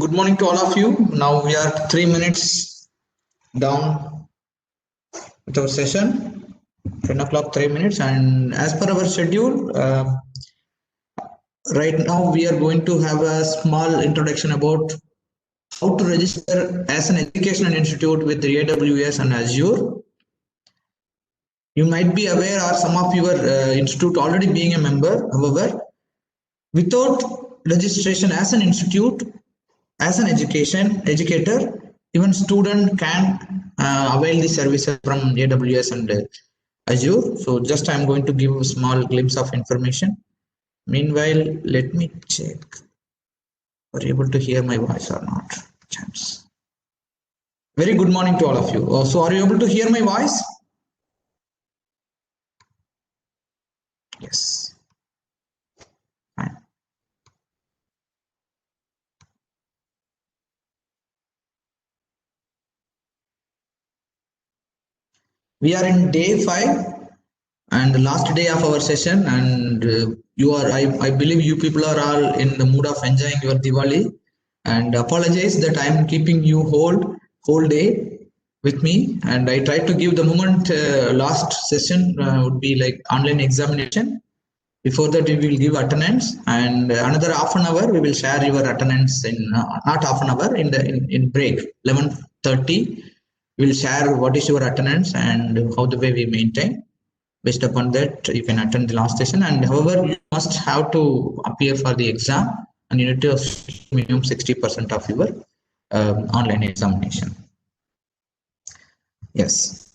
Good morning to all of you. Now we are 3 minutes down with our session, 10 o'clock, 3 minutes. And as per our schedule, right now we are going to have a small introduction about how to register as an educational institute with the AWS and Azure. You might be aware or some of your institute already being a member. However, without registration as an institute, as an educator, even student can avail the services from AWS and Azure. So just I'm going to give a small glimpse of information. Meanwhile, let me check. Are you able to hear my voice or not? Chance. Very good morning to all of you. So are you able to hear my voice? Yes. Fine. We are in day 5 and the last day of our session, and I believe you people are all in the mood of enjoying your Diwali, and apologize that I am keeping you whole day with me, and I tried to give the moment last session would be like online examination. Before that we will give attendance, and another half an hour we will share your attendance in not half an hour, in break 11:30 we will share what is your attendance and how the way we maintain. Based upon that you can attend the last session, and however you must have to appear for the exam, and you need to minimum 60% of your online examination. Yes.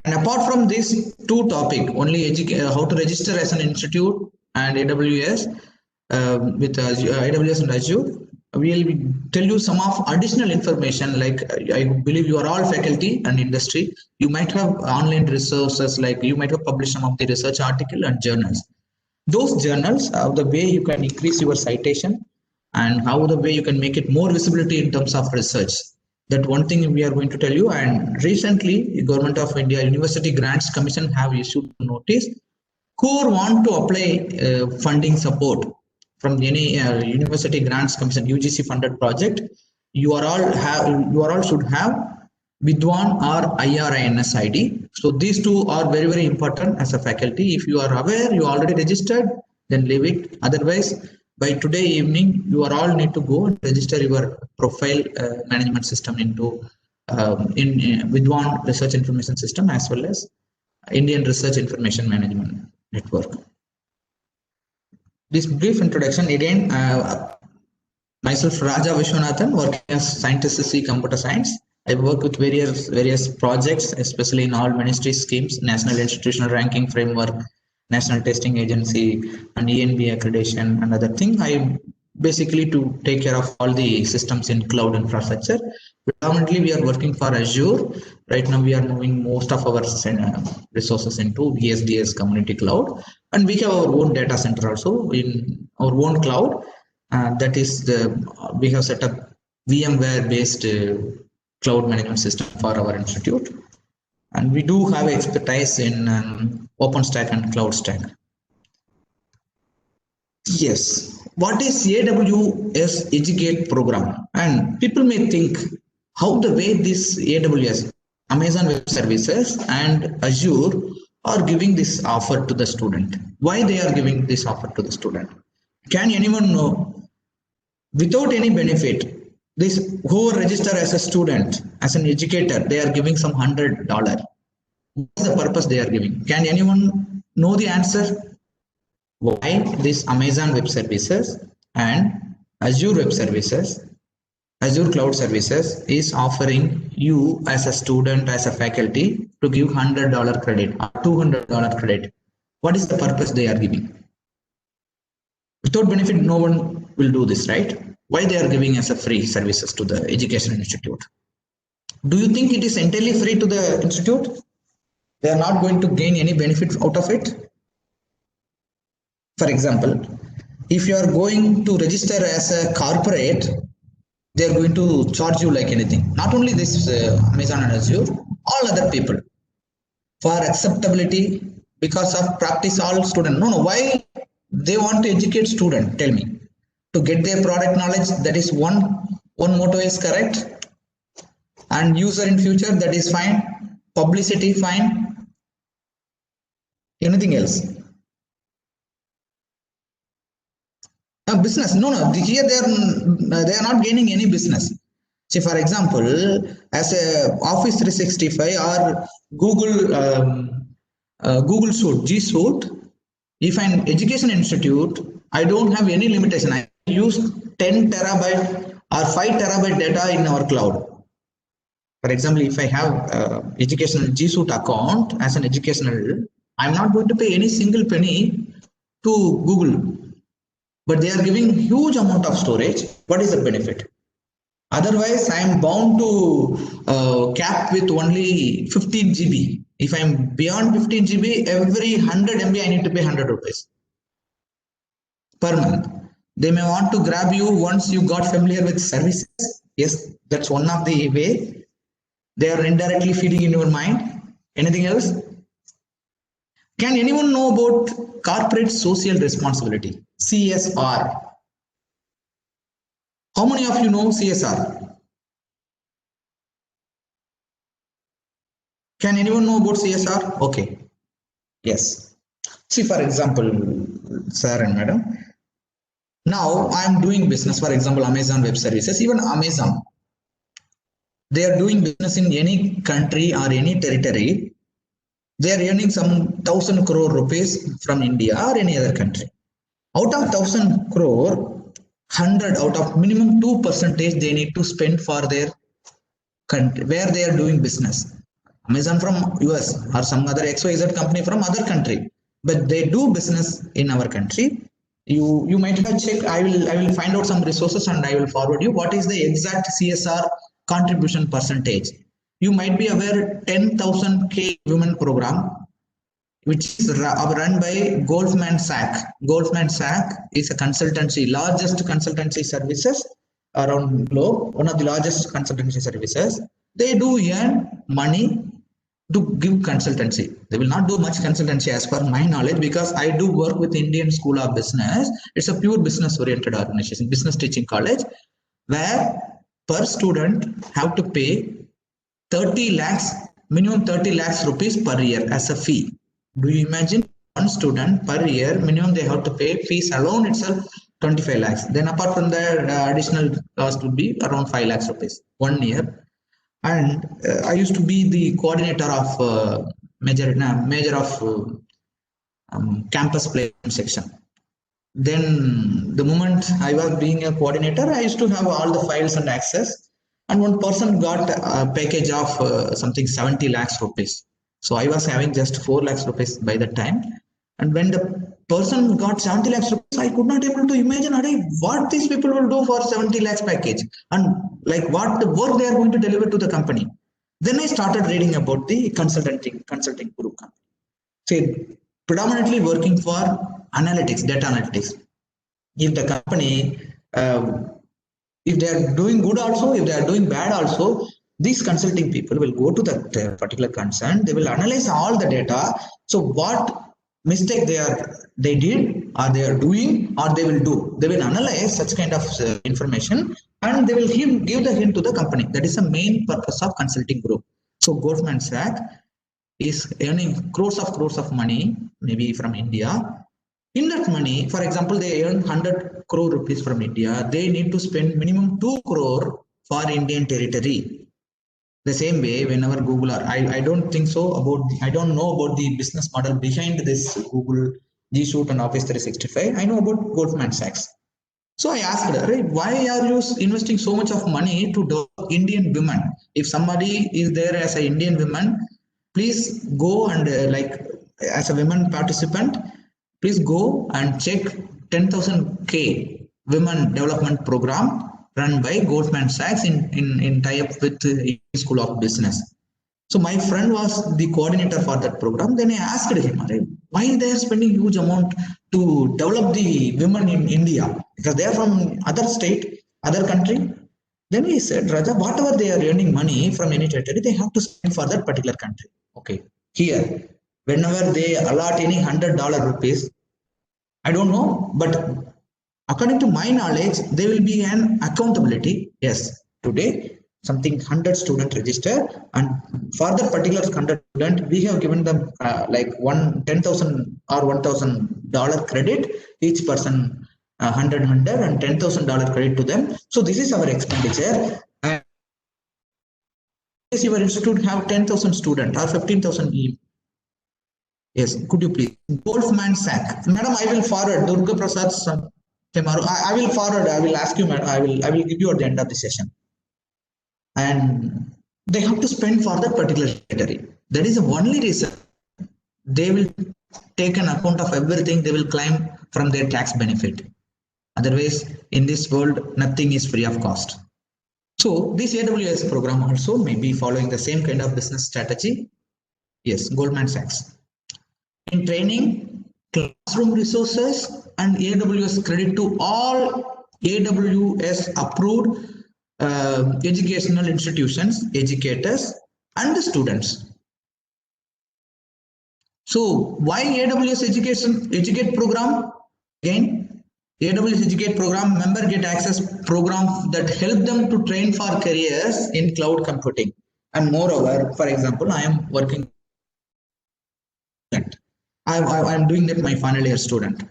And apart from these two topic, only how to register as an institute and AWS with AWS and Azure, we will tell you some of additional information. Like I believe you are all faculty and industry. You might have online resources, like you might have published some of the research article and journals. Those journals are the way you can increase your citation, and how the way you can make it more visibility in terms of research. That one thing we are going to tell you. And recently the Government of India University Grants Commission have issued a notice who want to apply funding support from any University Grants Commission UGC funded project. You are all should have Vidwan or IRINS ID. So these two are very, very important as a faculty. If you are aware, you already registered, then leave it. Otherwise, by today evening, you are all need to go and register your profile management system into in Vidwan Research Information System, as well as Indian Research Information Management Network. This brief introduction again. Myself, Raja Vishwanathan, working as scientist at C Computer Science. I work with various projects, especially in all ministry schemes, National Institutional Ranking Framework, National Testing Agency, and ENB accreditation, and other thing. I basically to take care of all the systems in cloud infrastructure. Predominantly, we are working for Azure. Right now, we are moving most of our resources into ESDS Community Cloud, and we have our own data center also in our own cloud. That is we have set up VMware based cloud management system for our institute, and we do have expertise in OpenStack and CloudStack. Yes, what is AWS Educate program? And people may think how the way this AWS, Amazon Web Services and Azure are giving this offer to the student. Why they are giving this offer to the student? Can anyone know? Without any benefit, this who register as a student, as an educator, they are giving some $100. What is the purpose they are giving? Can anyone know the answer? Why this Amazon Web Services and Azure Web Services, Azure Cloud Services is offering you as a student, as a faculty, to give $100 credit or $200 credit? What is the purpose they are giving? Without benefit, no one will do this, right? Why they are giving as a free services to the education institute? Do you think it is entirely free to the institute? They are not going to gain any benefit out of it? For example, if you are going to register as a corporate, they are going to charge you like anything. Not only this Amazon and Azure, all other people. For acceptability, because of practice all student. No, why they want to educate student? Tell me. to get their product knowledge. That is one motto is correct, and user in future, that is fine. Publicity, fine. Anything else? Business, no, here they are not gaining any business. See, for example, as a Office 365 or Google Suite, G Suite, if an education institute, I don't have any limitation. I use 10 terabyte or 5 terabyte data in our cloud. For example, if I have educational G Suite account as an educational, I'm not going to pay any single penny to Google, but they are giving huge amount of storage. What is the benefit? Otherwise, I am bound to cap with only 15 GB. If I am beyond 15 GB, every 100 MB I need to pay 100 rupees per month. They may want to grab you once you got familiar with services. Yes, that's one of the way. They are indirectly feeding in your mind. Anything else? Can anyone know about corporate social responsibility, CSR? How many of you know CSR? Can anyone know about CSR? Okay. Yes. See, for example, sir and madam, now I am doing business, for example, Amazon Web Services, even Amazon. They are doing business in any country or any territory. They are earning some 1,000 crore rupees from India or any other country. Out of 1,000 crore, 100 out of minimum 2% they need to spend for their country where they are doing business. Amazon from US or some other XYZ company from other country, but they do business in our country. You might have checked. I will find out some resources and I will forward you what is the exact CSR contribution percentage. You might be aware 10,000 K women program, which is run by Goldman Sachs. Goldman Sachs is a consultancy, largest consultancy services around globe, one of the largest consultancy services. They do earn money to give consultancy. They will not do much consultancy as per my knowledge, because I do work with Indian School of Business. It's a pure business oriented organization, business teaching college, where per student have to pay 30 lakhs, minimum 30 lakhs rupees per year as a fee. Do you imagine one student per year, minimum they have to pay fees alone itself 25 lakhs. Then apart from that, additional cost would be around 5 lakhs rupees 1 year. And I used to be the coordinator of major of campus placement section. Then the moment I was being a coordinator, I used to have all the files and access. And one person got a package of something 70 lakhs rupees. So I was having just 4 lakhs rupees by that time. And when the person got 70 lakhs rupees, I could not able to imagine what these people will do for 70 lakhs package and like what the work they are going to deliver to the company. Then I started reading about the consulting group company. Say predominantly working for analytics, data analytics. If the company, if they are doing good also, if they are doing bad also, these consulting people will go to that particular concern. They will analyze all the data. So what mistake they did, or they are doing, or they will do. They will analyze such kind of information, and they will give the hint to the company. That is the main purpose of consulting group. So Goldman Sachs is earning crores of money, maybe from India. In that money, for example, they earn 100 crore rupees from India. They need to spend minimum 2 crore for Indian territory. The same way, whenever Google, I don't think so about, I don't know about the business model behind this Google G Suite and Office 365. I know about Goldman Sachs. So I asked her, why are you investing so much of money to develop Indian women? If somebody is there as an Indian woman, please go and as a women participant, please go and check 10,000 K women development program run by Goldman Sachs in tie-up with the School of Business. So my friend was the coordinator for that program. Then I asked him, why they are spending huge amount to develop the women in India? Because they are from other state, other country. Then he said, Raja, whatever they are earning money from any territory, they have to spend for that particular country. Okay, here, whenever they allot any $100 rupees, I don't know, but According to my knowledge, there will be an accountability. Yes, today something 100 student register, and for that particular 100 student, we have given them like 10,000 or $1,000 credit each person, 100 and $10,000 credit to them. So this is our expenditure. And your institute have 10,000 student or 15,000. Yes, could you please? Goldman Sachs. Madam, I will forward Durga Prasad tomorrow. I will forward. I will ask you, madam. I will give you at the end of the session. And they have to spend for that particular category. That is the only reason they will take an account of everything. They will claim from their tax benefit. Otherwise, in this world, nothing is free of cost. So this AWS program also may be following the same kind of business strategy. Yes, Goldman Sachs. In training, classroom resources and AWS credit to all AWS approved educational institutions, educators and the students. So why AWS Educate program? Again, AWS Educate program, member get access program that help them to train for careers in cloud computing. And moreover, for example, I am working. I'm doing that my final year student.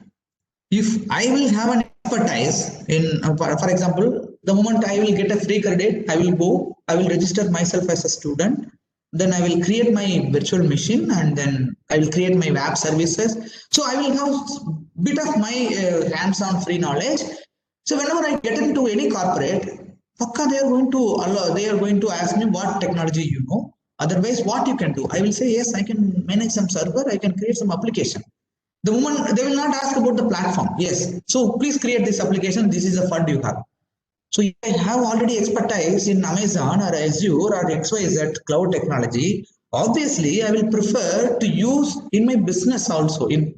If I will have an expertise in, for example, the moment I will get a free credit, I will register myself as a student. Then I will create my virtual machine and then I will create my web services. So I will have bit of my hands-on free knowledge. So whenever I get into any corporate, they are going to ask me what technology you know. Otherwise, what you can do? I will say, yes, I can manage some server, I can create some application. The moment they will not ask about the platform. Yes, so please create this application. This is the fund you have. So if I have already expertise in Amazon or Azure or XYZ cloud technology, obviously I will prefer to use in my business also, in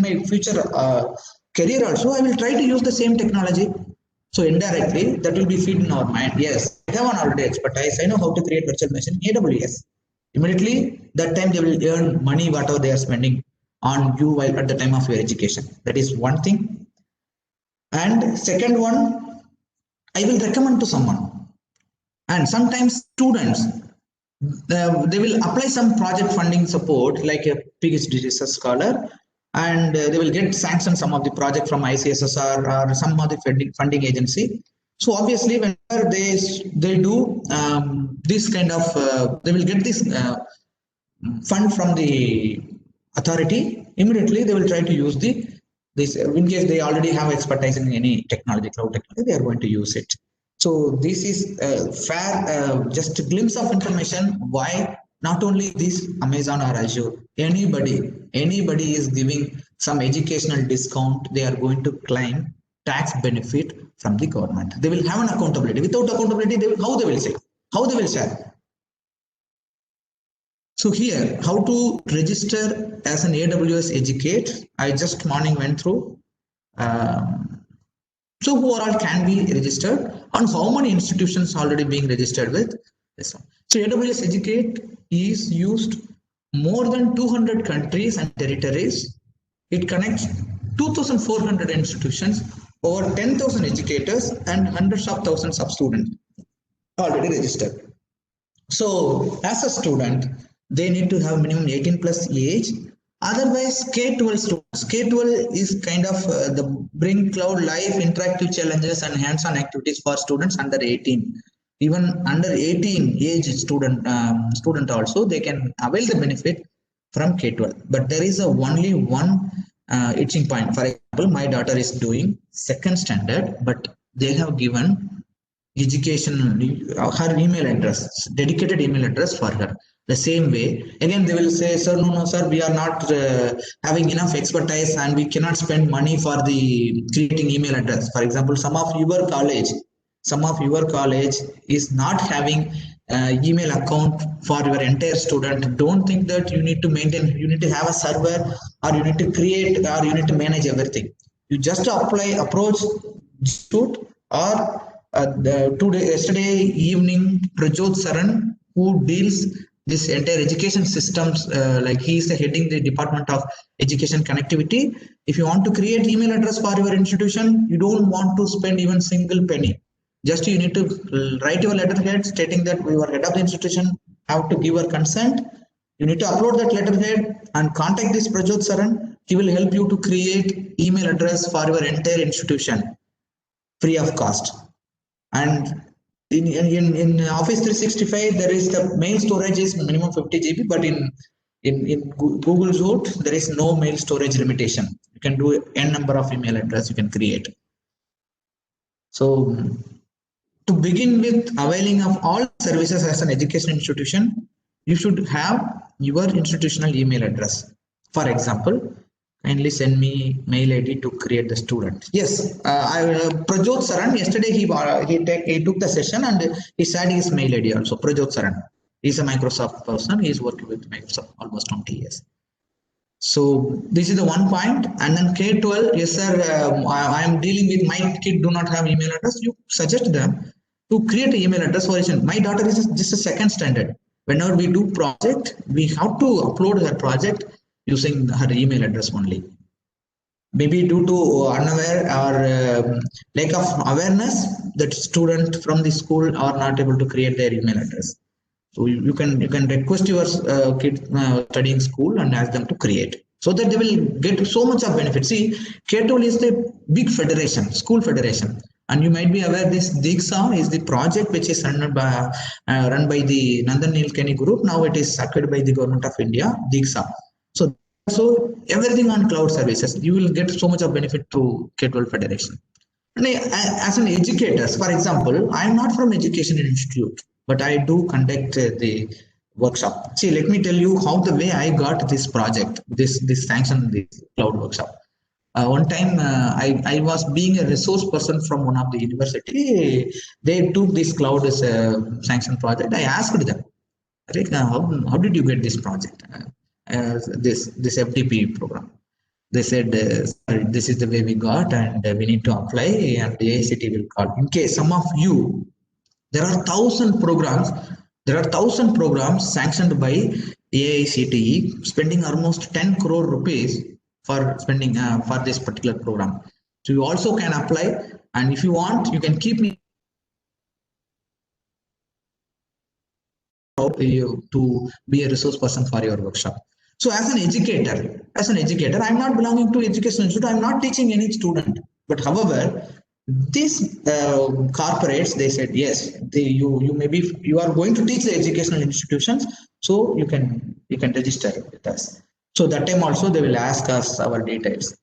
my future career also, I will try to use the same technology. So indirectly, that will be feed in our mind. Yes, I have an already expertise. I know how to create virtual machine in AWS. Immediately, that time they will earn money whatever they are spending on you while at the time of your education. That is one thing. And second one, I will recommend to someone. And sometimes students, they will apply some project funding support like a PhD research scholar, and they will get sanctioned some of the project from ICSSR or some of the funding agency. So obviously, whenever they do this kind of, they will get this fund from the authority. Immediately, they will try to use this in case they already have expertise in any technology, cloud technology, they are going to use it. So this is fair, just a glimpse of information why not only this Amazon or Azure, anybody is giving some educational discount, they are going to claim tax benefit from the government. They will have an accountability. Without accountability, how they will say? How they will share? So here, how to register as an AWS Educate? I just morning went through. So who all can be registered and how many institutions already being registered with this one. So AWS Educate is used more than 200 countries and territories. It connects 2,400 institutions, over 10,000 educators and hundreds of thousands of students already registered. So as a student, they need to have minimum 18 plus age. Otherwise, K-12 students. K-12 is kind of the bring cloud life, interactive challenges and hands-on activities for students under 18. Even under 18 age student also, they can avail the benefit from K-12. But there is only one itching point. For example, my daughter is doing second standard, but they have given education, her email address, dedicated email address for her. The same way, again, they will say, sir, no, sir, we are not having enough expertise and we cannot spend money for the creating email address. For example, some of your college is not having email account for your entire student. Don't think that you need to maintain, you need to have a server or you need to create or you need to manage everything. You just approach Institute or yesterday evening, Prajot Saran, who deals this entire education systems, like he is heading the Department of Education Connectivity. If you want to create email address for your institution, you don't want to spend even single penny. Just you need to write your letterhead stating that we are head of the institution, have to give your consent. You need to upload that letterhead and contact this Prajot Saran. He will help you to create email address for your entire institution free of cost. And in Office 365, there is the mail storage is minimum 50 GB, but in Google Suite, there is no mail storage limitation. You can do n number of email address you can create. So to begin with availing of all services as an education institution, you should have your institutional email address. For example, kindly send me mail ID to create the student. Yes, Prajot Saran, yesterday he took the session and he said his mail ID also. Prajot Saran, he's a Microsoft person. He's working with Microsoft almost 20 years. So this is the one point. And then K-12, yes sir, I am dealing with my kid do not have email address. You suggest them to create an email address for instance. My daughter is just a second standard. Whenever we do project, we have to upload her project using her email address only. Maybe due to unaware or lack of awareness, that student from the school are not able to create their email address. So you can request your kid studying school and ask them to create, so that they will get so much of benefit. See, K-12 is the big federation, school federation. And you might be aware this Diksha is the project which is run by the Nandan Nilekani group. Now it is acquired by the government of India, Diksha. So everything on cloud services, you will get so much of benefit to K-12 Federation. And as an educator, for example, I am not from Education Institute, but I do conduct the workshop. See, let me tell you how the way I got this project, this sanction, this cloud workshop. One time I was being a resource person from one of the university. They took this cloud as a sanction project. I asked them, how did you get this project? This FTP program. They said, this is the way we got and we need to apply and the AICT will call. In case some of you, there are 1,000 programs sanctioned by AICTE, spending almost 10 crore rupees for spending for this particular program. So you also can apply, and if you want, you can keep me to be a resource person for your workshop. So as an educator, I'm not belonging to education institute. I'm not teaching any student. But however, these corporates, they said yes, you are going to teach the educational institutions, so you can register with us. So that time also they will ask us our details.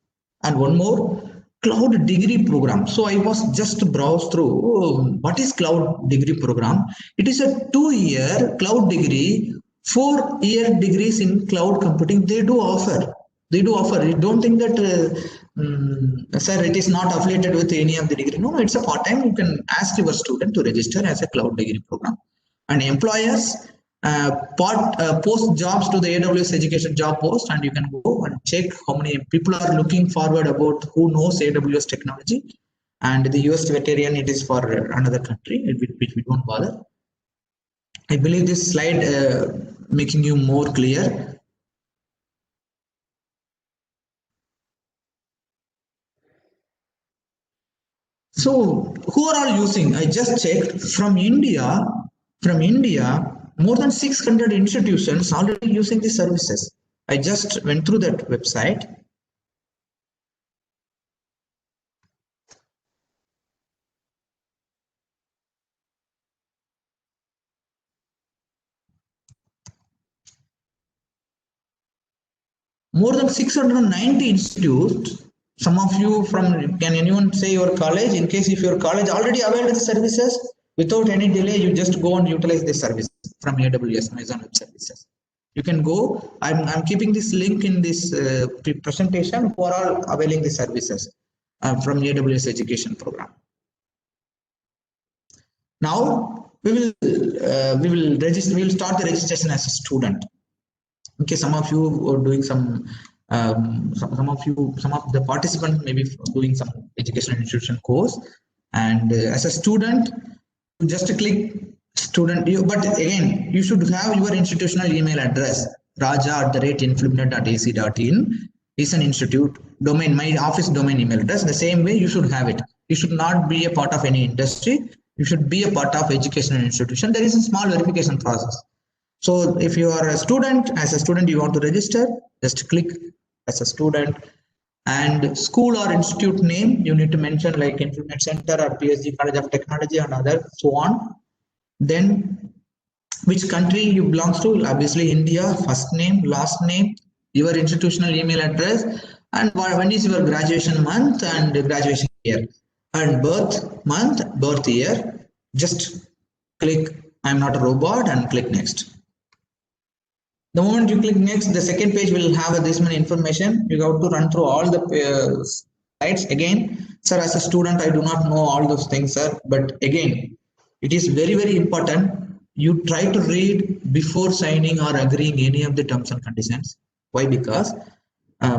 And one more, cloud degree program. So I was just browse through what is cloud degree program. It is a 2-year cloud degree, 4-year degrees in cloud computing. They do offer. You don't think that sir, it is not affiliated with any of the degree. No, it's a part-time. You can ask your student to register as a cloud degree program. And employers post jobs to the AWS education job post, and you can go and check how many people are looking forward about who knows AWS technology. And the US veteran, it is for another country, which we don't bother. I believe this slide making you more clear. So who are all using? I just checked from India, more than 600 institutions already using the services. I just went through that website. More than 690 institutes. Some of you from, can anyone say your college? In case if your college already availed the services, without any delay, you just go and utilize the service from AWS, Amazon Web Services. You can go. I'm keeping this link in this presentation who are all availing the services from AWS education program. Now we will start the registration as a student. Okay, some of you are doing some of the participants may be doing some educational institution course, and as a student, just click student, but again, you should have your institutional email address. raja@influminet.ac.in is an institute domain, my office domain email address. The same way you should have it. You should not be a part of any industry. You should be a part of educational institution. There is a small verification process. So if you are a student, as a student you want to register, just click as a student, and school or institute name you need to mention, like Influminet Center or PSG College of Technology and other so on. Then which country you belongs to, obviously India, first name, last name, your institutional email address, and when is your graduation month and graduation year, and birth month, birth year. Just click I'm not a robot and click next. The moment you click next, the second page will have this many information. You have to run through all the slides again. Sir, as a student, I do not know all those things, sir. But again, it is very, very important. You try to read before signing or agreeing any of the terms and conditions. Why? Because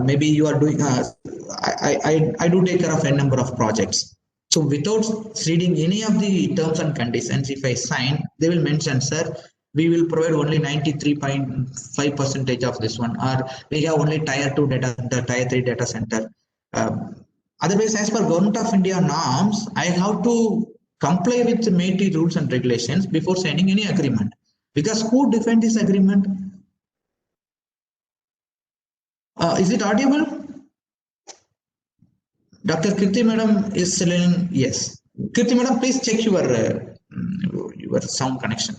maybe you are doing, I do take care of a number of projects. So without reading any of the terms and conditions, if I sign, they will mention, sir, we will provide only 93.5% of this one, or we have only tier 2 data center, tier 3 data center. Otherwise, as per Government of India norms, I have to comply with the MATI rules and regulations before signing any agreement. Because who defined this agreement? Is it audible? Dr. Kirti Madam is saying yes. Kirti Madam, please check your sound connection.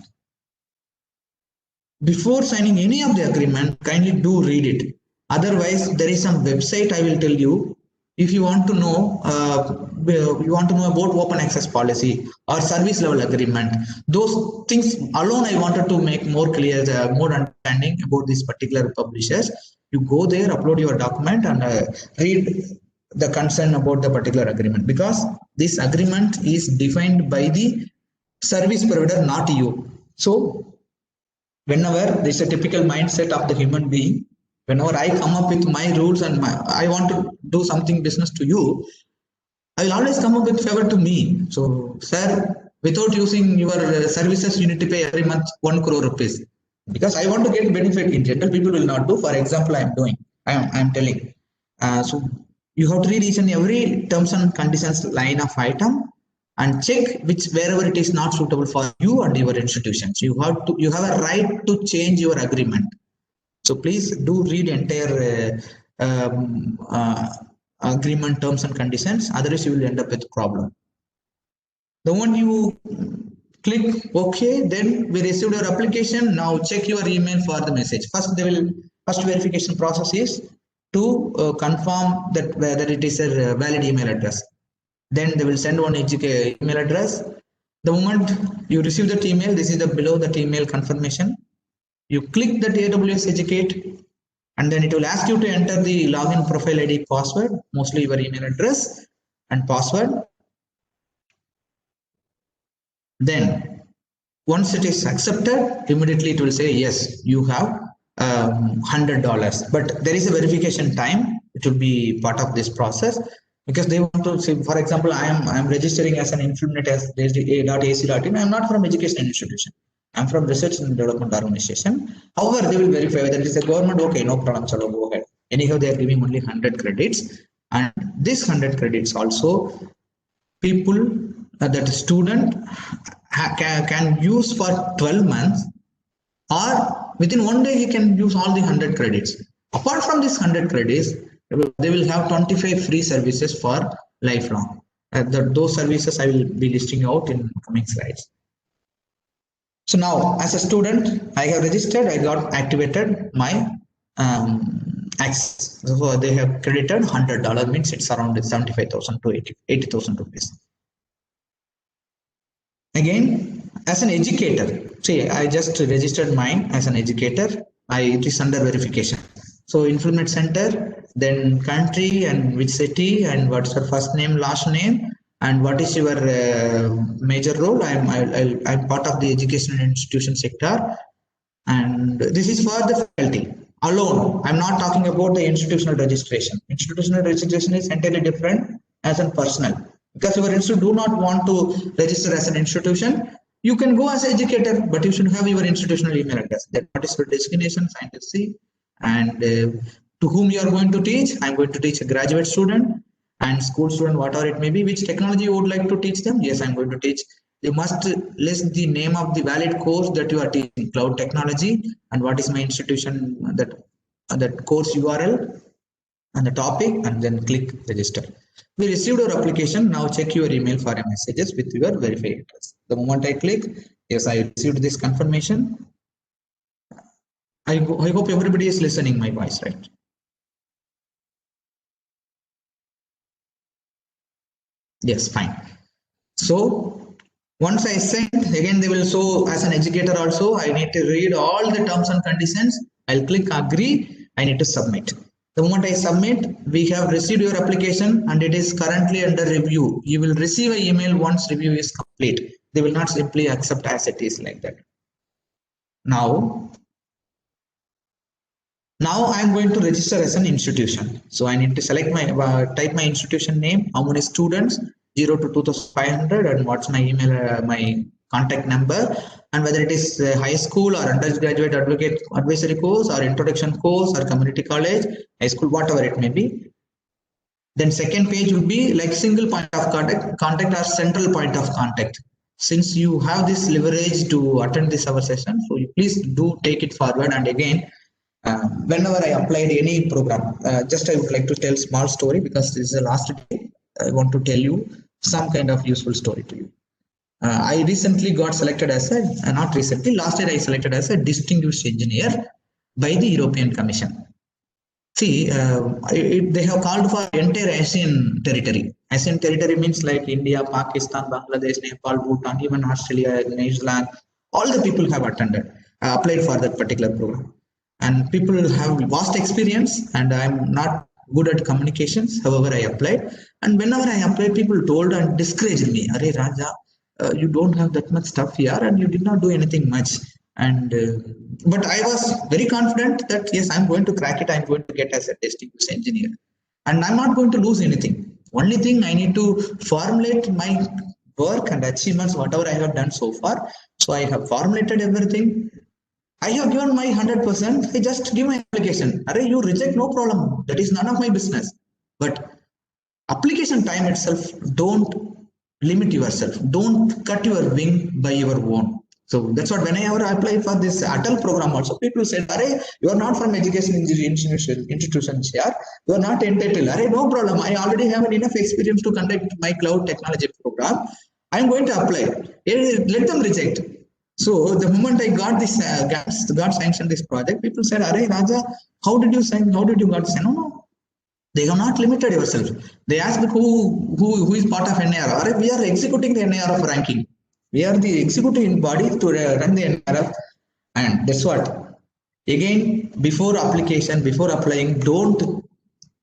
Before signing any of the agreement, kindly do read it. Otherwise, there is some website I will tell you. If you want to know, about open access policy or service level agreement, those things alone I wanted to make more clear, more understanding about these particular publishers. You go there, upload your document, and read the concern about the particular agreement, because this agreement is defined by the service provider, not you. So whenever there's a typical mindset of the human being, whenever I come up with my rules and I want to do something business to you, I will always come up with favor to me. So, sir, without using your services, you need to pay every month 1 crore rupees, because I want to get benefit. In general, people will not do. For example, I am telling. So you have to read each and every terms and conditions line of item and check wherever it is not suitable for you and your institutions. You have a right to change your agreement. So please do read entire agreement terms and conditions. Otherwise, you will end up with a problem. The moment you click OK, then we received your application. Now check your email for the message. First verification process is to confirm that whether it is a valid email address. Then they will send one email address. The moment you receive that email, this is below that email confirmation. You click that AWS Educate, and then it will ask you to enter the login profile ID password, mostly your email address and password. Then once it is accepted, immediately it will say, yes, you have $100. But there is a verification time. It will be part of this process, because they want to say, for example, I am registering as an Influminet as .ac.in. I am not from education institution. I am from research and development organization. However, they will verify whether it is a government. Okay, no problem. Chalo, go ahead. Anyhow, they are giving only 100 credits, and this 100 credits also people that student can use for 12 months, or within 1 day he can use all the 100 credits. Apart from this 100 credits, they will have 25 free services for lifelong. Those services I will be listing out in coming slides. So now, as a student, I have registered, I got activated my access. So they have credited $100, means it's around 75,000 to 80,000 rupees. Again, as an educator, see, I just registered mine as an educator. It is under verification. So Influminet Center, then country and which city, and what's your first name, last name, and what is your major role. I'm part of the educational institution sector, and this is for the faculty alone. I'm not talking about the institutional registration. Institutional registration is entirely different as a personal, because your institute do not want to register as an institution. You can go as educator, but you should have your institutional email address. Then what is your destination, sign to see, and to whom you are going to teach. I'm going to teach a graduate student and school student, whatever it may be. Which technology you would like to teach them? Yes, I'm going to teach. You must list the name of the valid course that you are teaching, cloud technology, and what is my institution, that course URL and the topic, and then click register. We received your application. Now check your email for a messages with your verified address. The moment I click, yes, I received this confirmation. I hope everybody is listening my voice, right? Yes, fine. So once I send, again they will show as an educator also, I need to read all the terms and conditions. I'll click agree. I need to submit. The moment I submit, we have received your application and it is currently under review. You will receive an email once review is complete. They will not simply accept as it is like that. Now I'm going to register as an institution. So I need to select my type my institution name, how many students, 0 to 2500, and what's my email, my contact number, and whether it is high school or undergraduate advocate advisory course or introduction course or community college, high school, whatever it may be. Then second page will be like single point of contact or central point of contact. Since you have this leverage to attend this our session, so you please do take it forward. And again, whenever I applied any program, just I would like to tell small story because this is the last day. I want to tell you some kind of useful story to you. I recently got selected as a, not recently, last year I selected as a distinguished engineer by the European Commission. See, they have called for entire Asian territory. Asian territory means like India, Pakistan, Bangladesh, Nepal, Bhutan, even Australia, New Zealand. All the people have attended, applied for that particular program. And people have vast experience, and I'm not good at communications. However, I applied. And whenever I applied, people told and discouraged me, Arey Raja, you don't have that much stuff here and you did not do anything much. And but I was very confident that yes, I'm going to crack it. I'm going to get as a distinguished engineer, and I'm not going to lose anything. Only thing I need to formulate my work and achievements, whatever I have done so far. So I have formulated everything. I have given my 100%. I just give my application. Array, you reject, no problem. That is none of my business. But application time itself, don't limit yourself. Don't cut your wing by your own. So that's what whenever I apply for this ATAL program also, people said, Array, you are not from education institutions here. You are not entitled. Array, no problem. I already have enough experience to conduct my cloud technology program. I am going to apply. Let them reject. So the moment I got this, got sanctioned this project, people said, Array Raja, how did you sign? How did you got sign? No. They have not limited yourself. They asked who is part of NAR. We are executing the NAR ranking. We are the executive body to run the NAR. And that's what. Again, before application, before applying, don't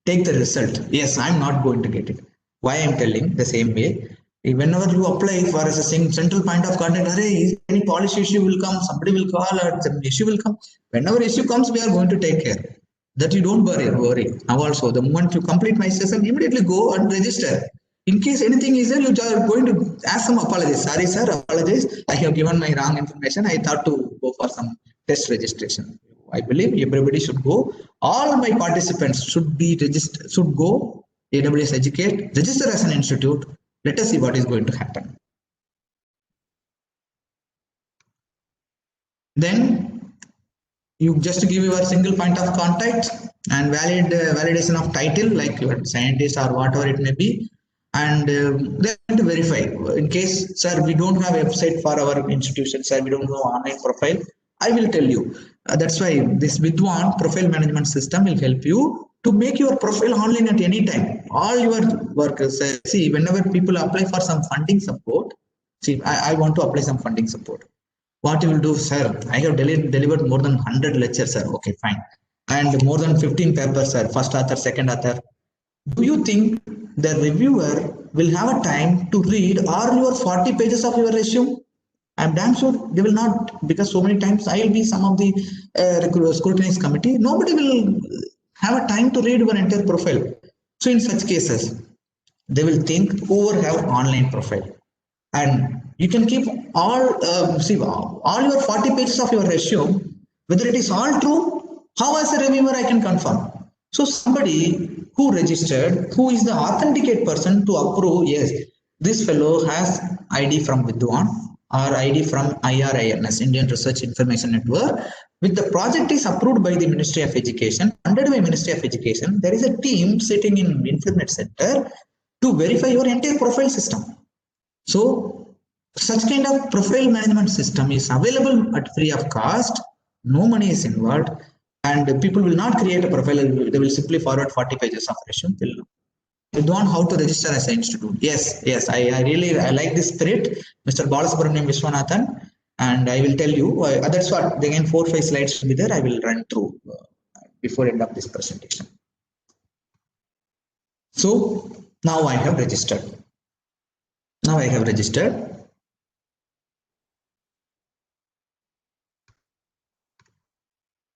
take the result. Yes, I'm not going to get it. Why I'm telling the same way. Whenever you apply for a central point of contact, any policy issue will come, somebody will call, or some issue will come. Whenever issue comes, we are going to take care. That you don't worry. Now also, the moment you complete my session, immediately go and register. In case anything is there, you are going to ask some apologies. Sorry, sir, apologize. I have given my wrong information. I thought to go for some test registration. I believe everybody should go. All my participants should be registered, should go AWS Educate, register as an institute. Let us see what is going to happen. Then you just give your single point of contact and validation of title like your scientist or whatever it may be, and they're going to verify. In case, sir, we don't have a website for our institution, sir, we don't know online profile, I will tell you. That's why this Vidwan profile management system will help you to make your profile online at any time. All your workers, see, whenever people apply for some funding support, see, I want to apply some funding support. What you will do, sir? I have delivered more than 100 lectures, sir. Okay, fine. And more than 15 papers, sir. First author, second author. Do you think the reviewer will have a time to read all your 40 pages of your resume? I'm damn sure they will not, because so many times I will be some of the scrutiny committee. Nobody will have a time to read your entire profile. So in such cases, they will think whoever have online profile. And You can keep all see all your 40 pages of your resume, whether it is all true. How as a reviewer I can confirm? So somebody who registered, who is the authenticate person to approve, yes, this fellow has ID from Vidwan or ID from IRINS, Indian Research Information Network. With the project is approved by the Ministry of Education, funded by Ministry of Education, there is a team sitting in Infonet Center to verify your entire profile system. So such kind of profile management system is available at free of cost. No money is involved, and people will not create a profile. They will simply forward 40 pages of resume. You don't know how to register as an institute. Yes, yes, I really I like this spirit, Mr. Balasubramaniam Vishwanathan, and I will tell you. That's what again 4-5 slides will be there. I will run through before end of this presentation. So now I have registered. Now I have registered.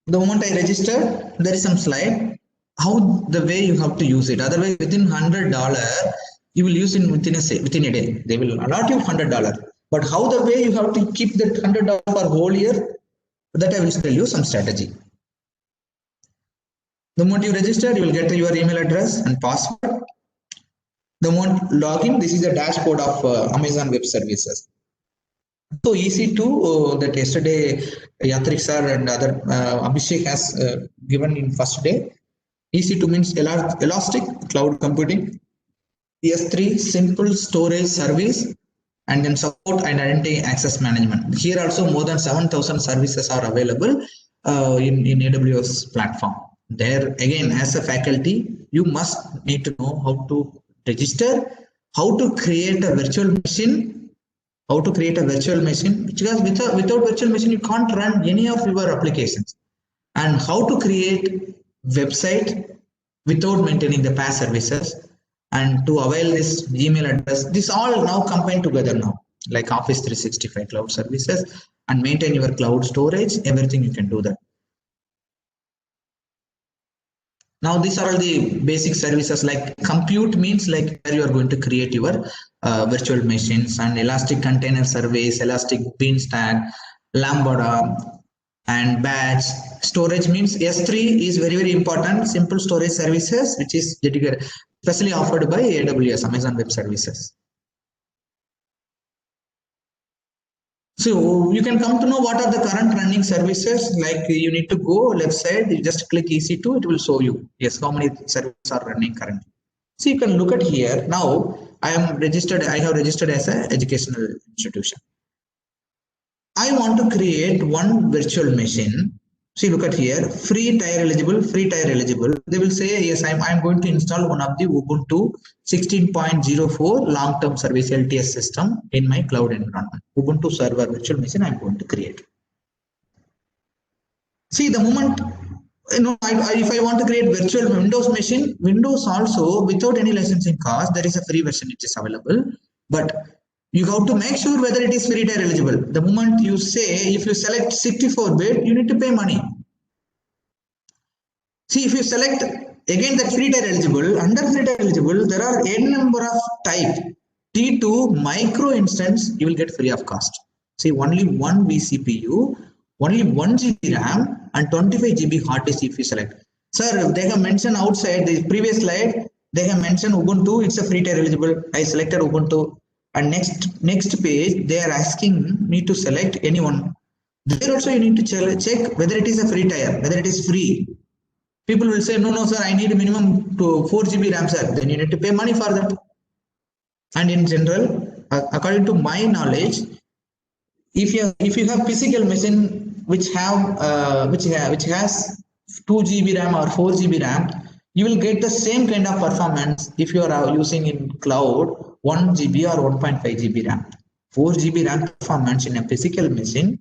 The moment I register, there is some slide how the way you have to use it. Otherwise, within $100, you will use it within a day. They will allot you $100. But how the way you have to keep that $100 for whole year, that I will tell you some strategy. The moment you register, you will get your email address and password. The moment login, this is the dashboard of Amazon Web Services. So easy to that yesterday Yatrik sir and other Abhishek has given in first day. EC2 means elastic cloud computing. S3 simple storage service, and then support and identity access management. Here also more than 7,000 services are available in AWS platform. There again, as a faculty, you must need to know how to register, how to create a virtual machine. How to create a virtual machine, because without virtual machine you can't run any of your applications, and how to create website without maintaining the PaaS services, and to avail this Gmail address. This all now combined together now, like Office 365 cloud services, and maintain your cloud storage, everything you can do that. Now these are all the basic services. Like compute means like where you are going to create your virtual machines, and elastic container service, elastic beanstalk, Lambda, and batch. Storage means S3 is very important, simple storage services, which is dedicated, especially offered by AWS, Amazon Web Services. So you can come to know what are the current running services. Like you need to go left side, you just click EC2, it will show you, yes, how many services are running currently. So you can look at here. Now I am registered, I have registered as an educational institution. I want to create one virtual machine. See, look at here, free tier eligible. They will say, yes, I'm going to install one of the Ubuntu 16.04 long-term service LTS system in my cloud environment. Ubuntu server virtual machine I'm going to create. See, the moment, if I want to create virtual Windows machine, Windows also without any licensing cost, there is a free version which is available, but you have to make sure whether it is free tier eligible. The moment you say, if you select 64-bit, you need to pay money. See, if you select again that free tier eligible, under free tier eligible, there are n number of type. T2 micro instance, you will get free of cost. See, only one vCPU, only 1 GB RAM, and 25 GB hard disk if you select. Sir, they have mentioned outside the previous slide, they have mentioned Ubuntu, it's a free tier eligible. I selected Ubuntu. And next page, they are asking me to select anyone. There also you need to check whether it is a free tier, whether it is free. People will say, no, sir, I need a minimum to 4 GB RAM, sir. Then you need to pay money for that. And in general, according to my knowledge, if you have physical machine which has 2 GB RAM or 4 GB RAM, you will get the same kind of performance if you are using in cloud 1 GB or 1.5 GB RAM. 4 GB RAM performance in a physical machine,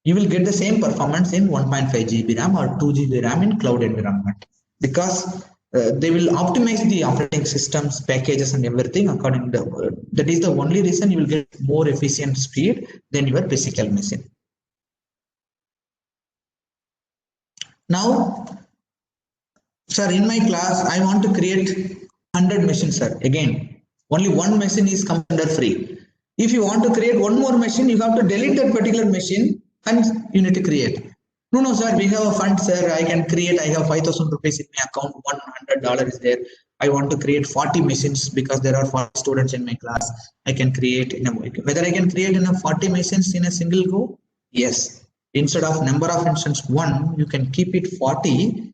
you will get the same performance in 1.5 GB RAM or 2 GB RAM in cloud environment, because they will optimize the operating systems, packages, and everything according to that is the only reason you will get more efficient speed than your physical machine. Now, sir, in my class, I want to create 100 machines, sir. Again, only one machine is come under free. If you want to create one more machine, you have to delete that particular machine and you need to create. No, no, sir, we have a fund, sir. I can create. I have 5,000 rupees in my account. $100 is there. I want to create 40 machines because there are 40 students in my class. I can create in a whether I can create in a 40 machines in a single go. Yes. Instead of number of instance 1, you can keep it 40.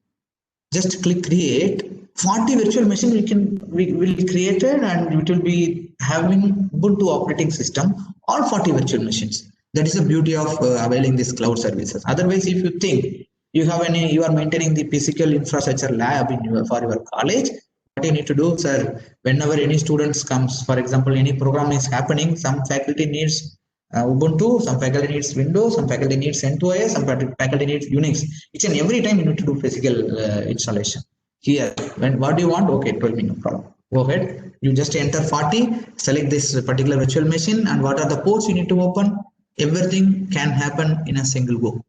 Just click create. 40 virtual machine we will create it, and it will be having Ubuntu operating system, all 40 virtual machines. That is the beauty of availing these cloud services. Otherwise, if you think you are maintaining the physical infrastructure lab for your college, what you need to do, sir, whenever any students comes, for example, any program is happening, some faculty needs Ubuntu, some faculty needs Windows, some faculty needs CentOS, some faculty needs Unix. Each and every time you need to do physical installation. Here, what do you want? Okay, 12 me, no problem. Go ahead. You just enter 40, select this particular virtual machine, and what are the ports you need to open? Everything can happen in a single go.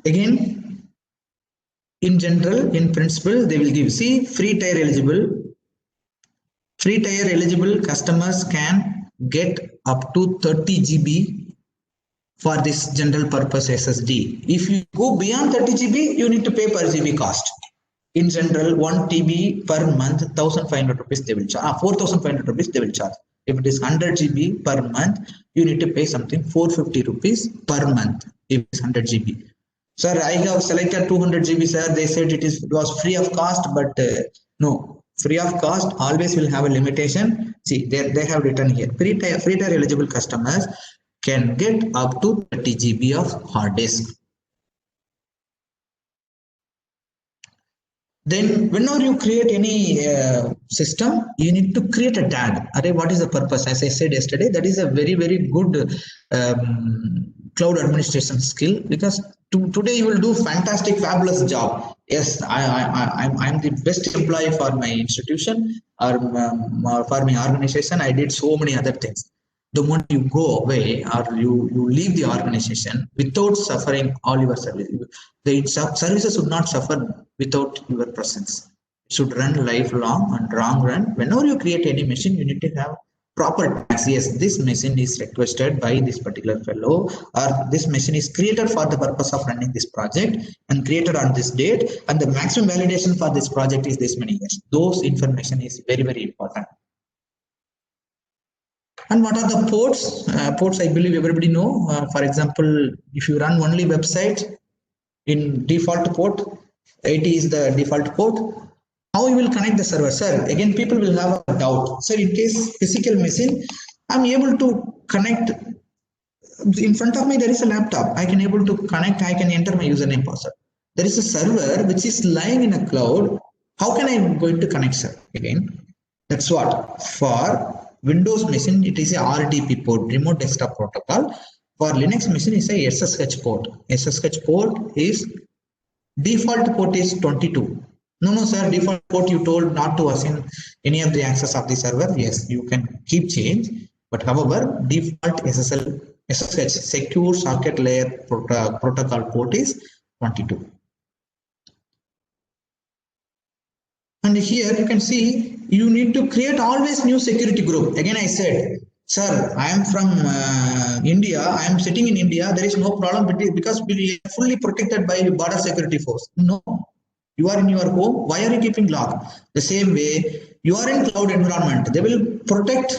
Again, in general, in principle, they will give, see, free tier eligible customers can get up to 30 GB for this general purpose SSD. If you go beyond 30 GB, you need to pay per GB cost. In general, 1 TB per month, 1,500 rupees they will charge. 4,500 rupees they will charge. If it is 100 GB per month, you need to pay something 450 rupees per month. If it's 100 GB. Sir, I have selected 200 GB, sir. They said it was free of cost, but no, free of cost always will have a limitation. See, they have written here, free tier eligible customers can get up to 30 GB of hard disk. Then whenever you create any system, you need to create a tag. Array, what is the purpose? As I said yesterday, that is a very, very good cloud administration skill, because today you will do fantastic, fabulous job. Yes, I'm the best employee for my institution or for my organization. I did so many other things. The moment you go away or you leave the organization without suffering all your service, the services should not suffer without your presence. It should run lifelong and long run. Whenever you create any machine, you need to have proper tags. Yes, this machine is requested by this particular fellow, or this machine is created for the purpose of running this project and created on this date, and the maximum validation for this project is this many years. Those information is very, very important. And what are the ports? Ports, I believe everybody know. For example, if you run only website in default port, 80 is the default port. How you will connect the server? Sir, again, people will have a doubt. Sir, in case physical machine, I'm able to connect. In front of me, there is a laptop. I can able to connect. I can enter my username password. There is a server which is lying in a cloud. How can I going to connect, sir? Again, that's what for Windows machine, it is a RDP port, remote desktop protocol. For Linux machine, it's a SSH port. SSH port is default port is 22. No, sir, default port you told not to assign any of the access of the server. Yes, you can keep change, but however, default SSH secure socket layer protocol port is 22. And here you can see you need to create always new security group. Again, I said, sir, I am from India. I am sitting in India. There is no problem because we are fully protected by border security force. No, you are in your home. Why are you keeping lock? The same way you are in cloud environment. They will protect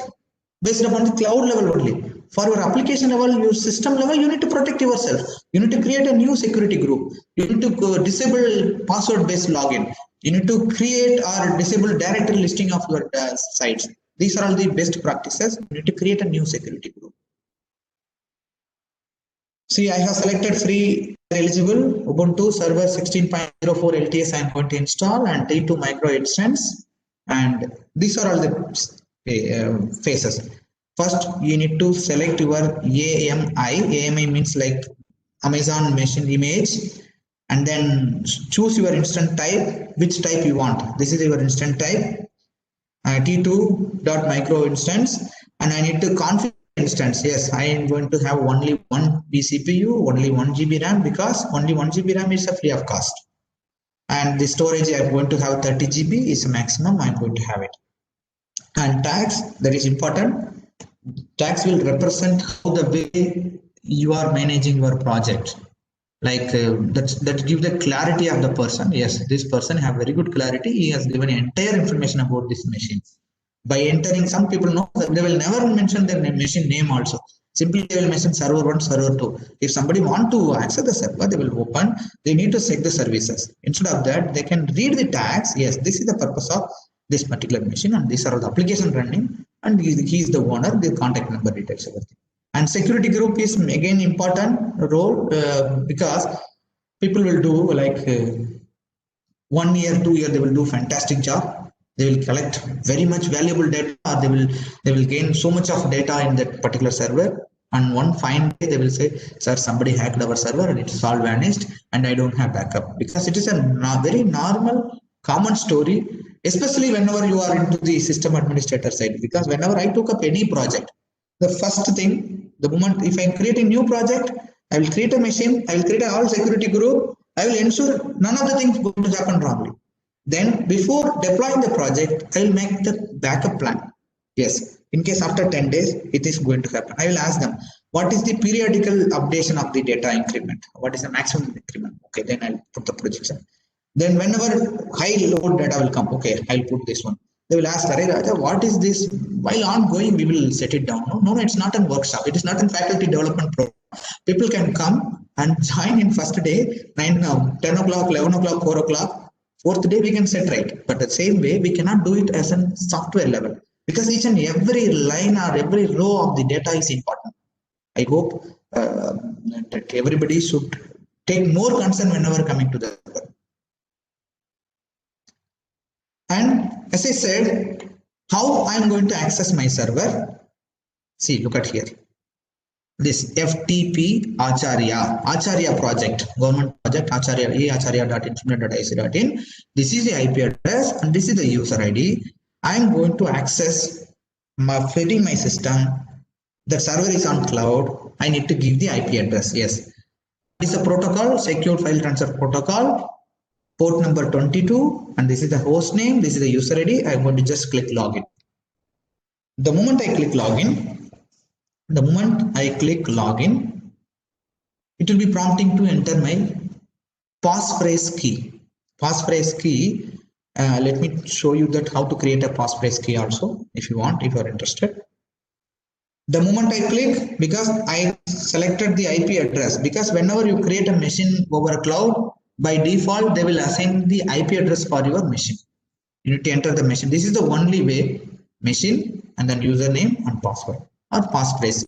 based upon the cloud level only. For your application level, your system level, you need to protect yourself. You need to create a new security group. You need to disable password-based login. You need to create or disable directory listing of your sites. These are all the best practices. You need to create a new security group. See, I have selected free eligible Ubuntu Server 16.04 LTS I am going to install, and Day2 micro instance. And these are all the phases. First, you need to select your AMI. AMI means like Amazon machine image, and then choose your instance type, which type you want. This is your instance type, T2.micro instance, and I need to configure instance. Yes, I am going to have only one vCPU, only 1 GB RAM, because only 1 GB RAM is free of cost. And the storage I am going to have 30 GB is maximum I am going to have it. And tags, that is important. Tags will represent how the way you are managing your project. Like that gives the clarity of the person. Yes, this person have very good clarity. He has given entire information about this machine. By entering, some people know that they will never mention their machine name also. Simply they will mention server 1, server 2. If somebody want to access the server, they will open. They need to check the services. Instead of that, they can read the tags. Yes, this is the purpose of this particular machine, and these are the application running, and he is the owner, the contact number details, everything. And security group is again important role, because people will do like 1 year, 2 year, they will do fantastic job. They will collect very much valuable data. They will gain so much of data in that particular server. And one fine day they will say, sir, somebody hacked our server and it's all vanished and I don't have backup. Because it is a very normal, common story, especially whenever you are into the system administrator side. Because whenever I took up any project, the first thing, the moment if I'm creating new project, I will create a machine, I will create a all security group, I will ensure none of the things going to happen wrongly. Then before deploying the project, I will make the backup plan. Yes, in case after 10 days it is going to happen, I will ask them, what is the periodical updation of the data increment? What is the maximum increment? Okay, then I'll put the projection. Then whenever high load data will come, okay, I'll put this one. They will ask, Arey Raja, what is this? While ongoing, we will set it down. No, it's not a workshop. It is not a faculty development program. People can come and join in first day, 9, 10 o'clock, 11 o'clock, 4 o'clock. Fourth day, we can set right. But the same way, we cannot do it as a software level. Because each and every line or every row of the data is important. I hope that everybody should take more concern whenever coming to the server. And as I said, how I'm going to access my server. See, look at here. This FTP Acharya project, government project, acharya.internet.ic.in. This is the IP address and this is the user ID. I'm going to access feeding my system. The server is on cloud. I need to give the IP address. Yes. This is a protocol, secure file transfer protocol. Port number 22, and this is the host name, this is the user ID. I'm going to just click login. The moment I click login, it will be prompting to enter my passphrase key. Passphrase key, let me show you that how to create a passphrase key also, if you want, if you are interested. The moment I click, because I selected the IP address, because whenever you create a machine over a cloud, by default, they will assign the IP address for your machine. You need to enter the machine. This is the only way, machine and then username and password or passphrase.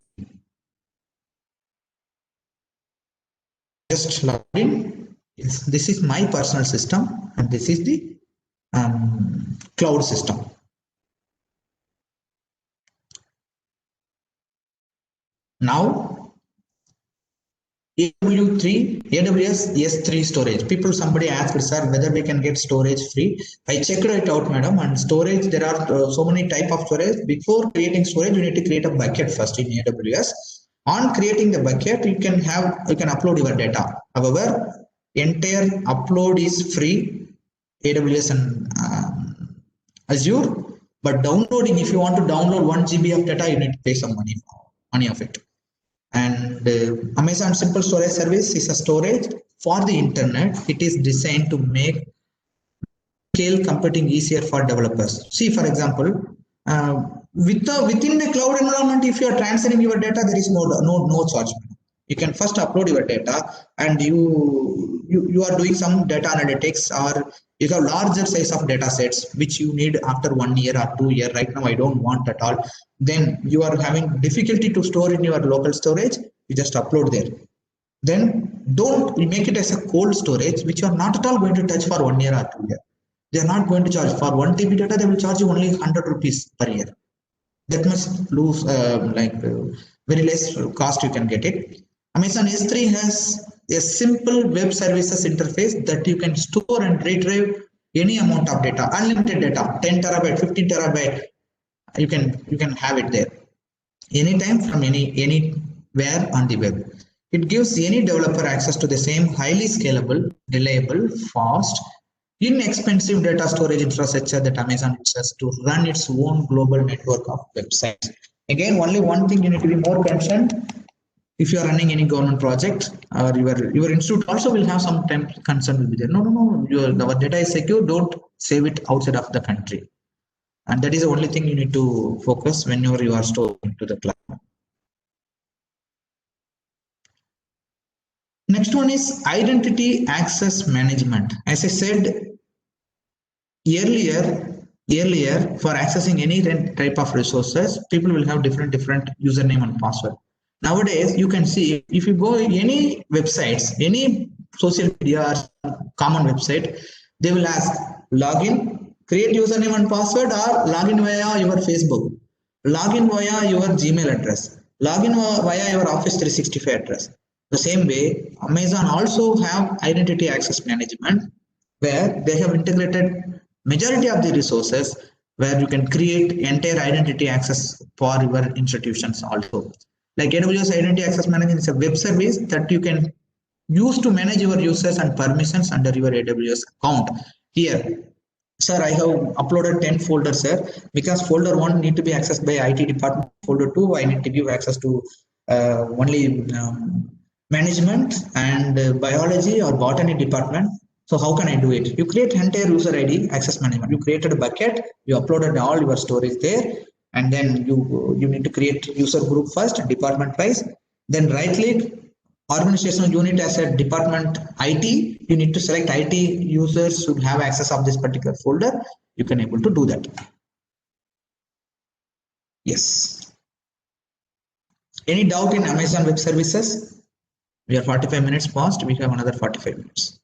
Just log in. Yes, this is my personal system and this is the cloud system. Now, AWS S3 storage. Somebody asked, sir, whether we can get storage free. I checked it out, madam, and storage, there are so many type of storage. Before creating storage, you need to create a bucket first in AWS. On creating the bucket, you can upload your data. However, entire upload is free, AWS and Azure. But downloading, if you want to download 1 GB of data, you need to pay some money of it. And Amazon Simple Storage Service is a storage for the internet. It is designed to make scale computing easier for developers. See, for example, within the cloud environment, if you are transferring your data, there is no charge. You can first upload your data, and you are doing some data analytics, or you have larger size of data sets which you need after 1 year or 2 years. Right now I don't want at all. Then you are having difficulty to store in your local storage, you just upload there. Then don't make it as a cold storage which you are not at all going to touch for 1 year or 2 years. They are not going to charge for 1 TB data. They will charge you only 100 rupees per year. That must lose very less cost you can get it. Amazon S3 has a simple web services interface that you can store and retrieve any amount of data, unlimited data, 10 terabyte, 15 terabyte. You can have it there anytime from anywhere on the web. It gives any developer access to the same highly scalable, reliable, fast, inexpensive data storage infrastructure that Amazon uses to run its own global network of websites. Again, only one thing you need to be more concerned if you are running any government project or your institute also will have some time concern will be there. No, no, no. Our data is secure. Don't save it outside of the country, and that is the only thing you need to focus whenever you are storing to the cloud. Next one is identity access management. As I said earlier, for accessing any type of resources, people will have different username and password. Nowadays, you can see if you go any websites, any social media or common website, they will ask login, create username and password, or login via your Facebook, login via your Gmail address, login via your Office 365 address. The same way, Amazon also have identity access management where they have integrated majority of the resources where you can create entire identity access for your institutions also. Like AWS Identity Access Management is a web service that you can use to manage your users and permissions under your AWS account. Here, sir, I have uploaded 10 folders, sir, because folder 1 need to be accessed by IT department. Folder 2, I need to give access to only management and biology or botany department. So how can I do it? You create entire user ID access management. You created a bucket, you uploaded all your storage there, and then you need to create user group first, department wise, then right click organizational unit as a department IT, you need to select IT users should have access of this particular folder. You can able to do that. Yes. Any doubt in Amazon Web Services? We are 45 minutes past. We have another 45 minutes.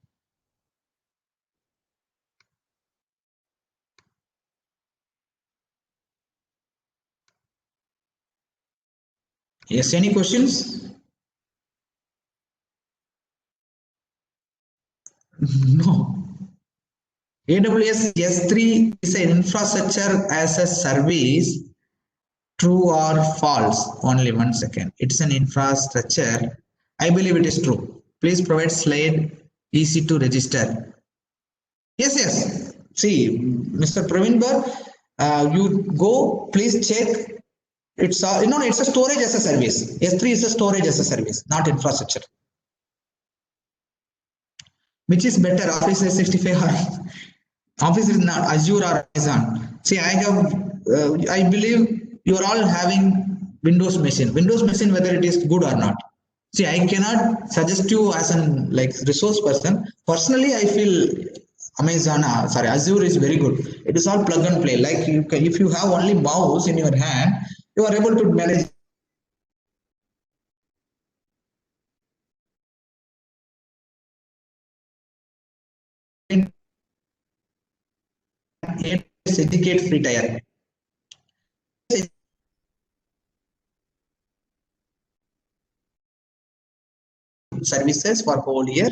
Yes, any questions? No. AWS S3 is an infrastructure as a service. True or false? Only 1 second. It's an infrastructure. I believe it is true. Please provide slide easy to register. Yes, yes. See, Mr. Pravinbar, you go, please check. It's it's a storage as a service. S3 is a storage as a service, not infrastructure. Which is better, Office 365 or Office is not Azure or Amazon. See, I believe you are all having Windows machine. Windows machine, whether it is good or not. See, I cannot suggest you as an like resource person. Personally, I feel Azure is very good. It is all plug and play. Like if you have only mouse in your hand, you are able to manage educate free tier services for whole year,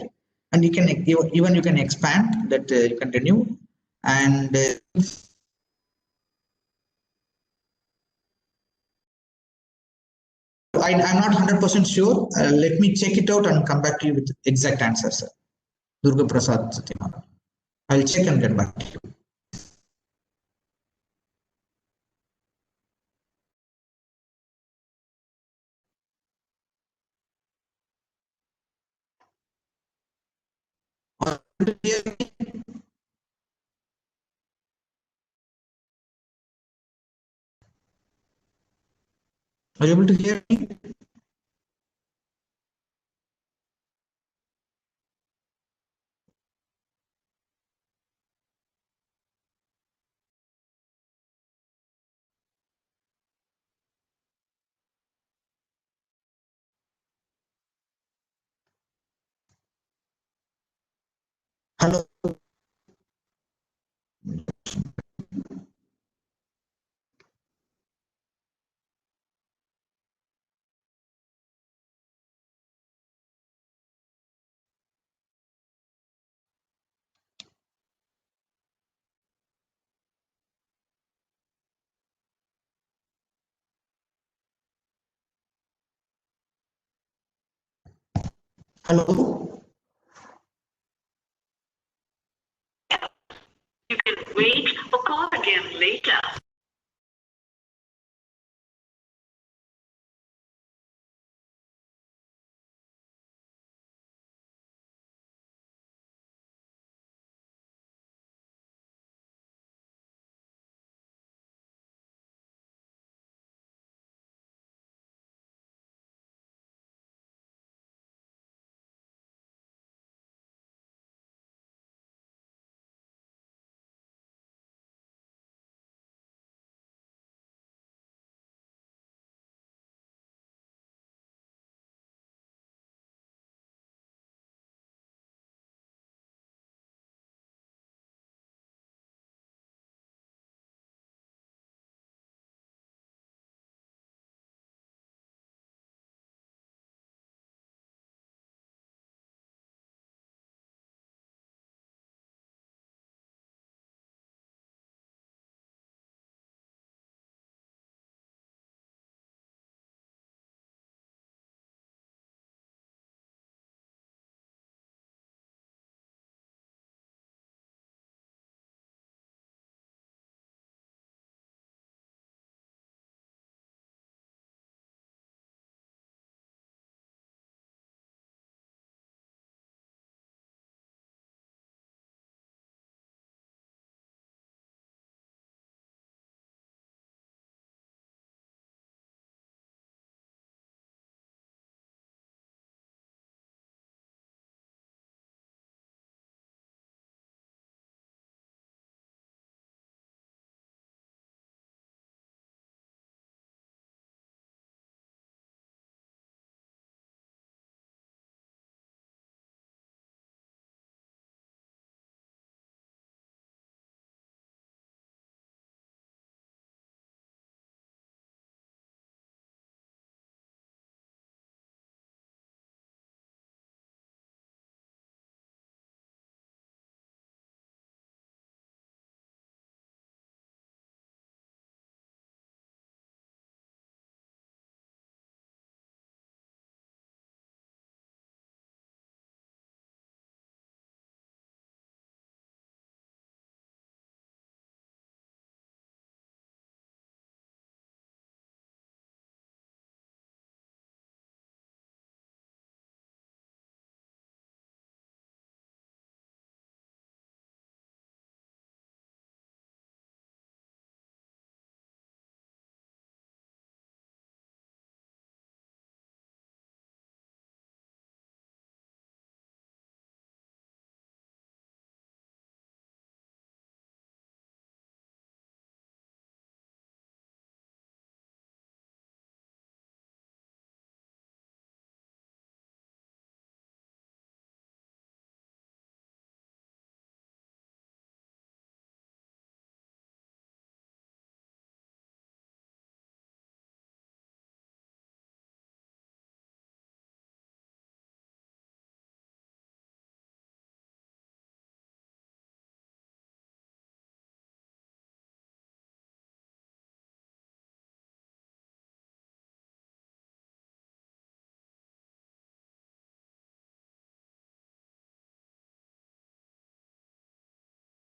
and you can even you can expand that you can renew and I'm not 100% sure. Let me check it out and come back to you with exact answers, sir. Durga Prasad Satyam. I'll check and get back to you. Are you able to hear me? Hello. Hello. You can wait or call again later.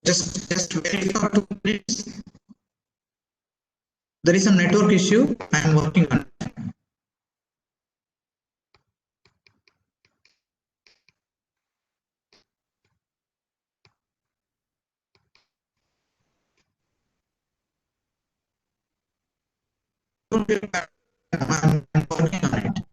Just wait for 2 minutes. There is some network issue. I am working on it. I'm working on it.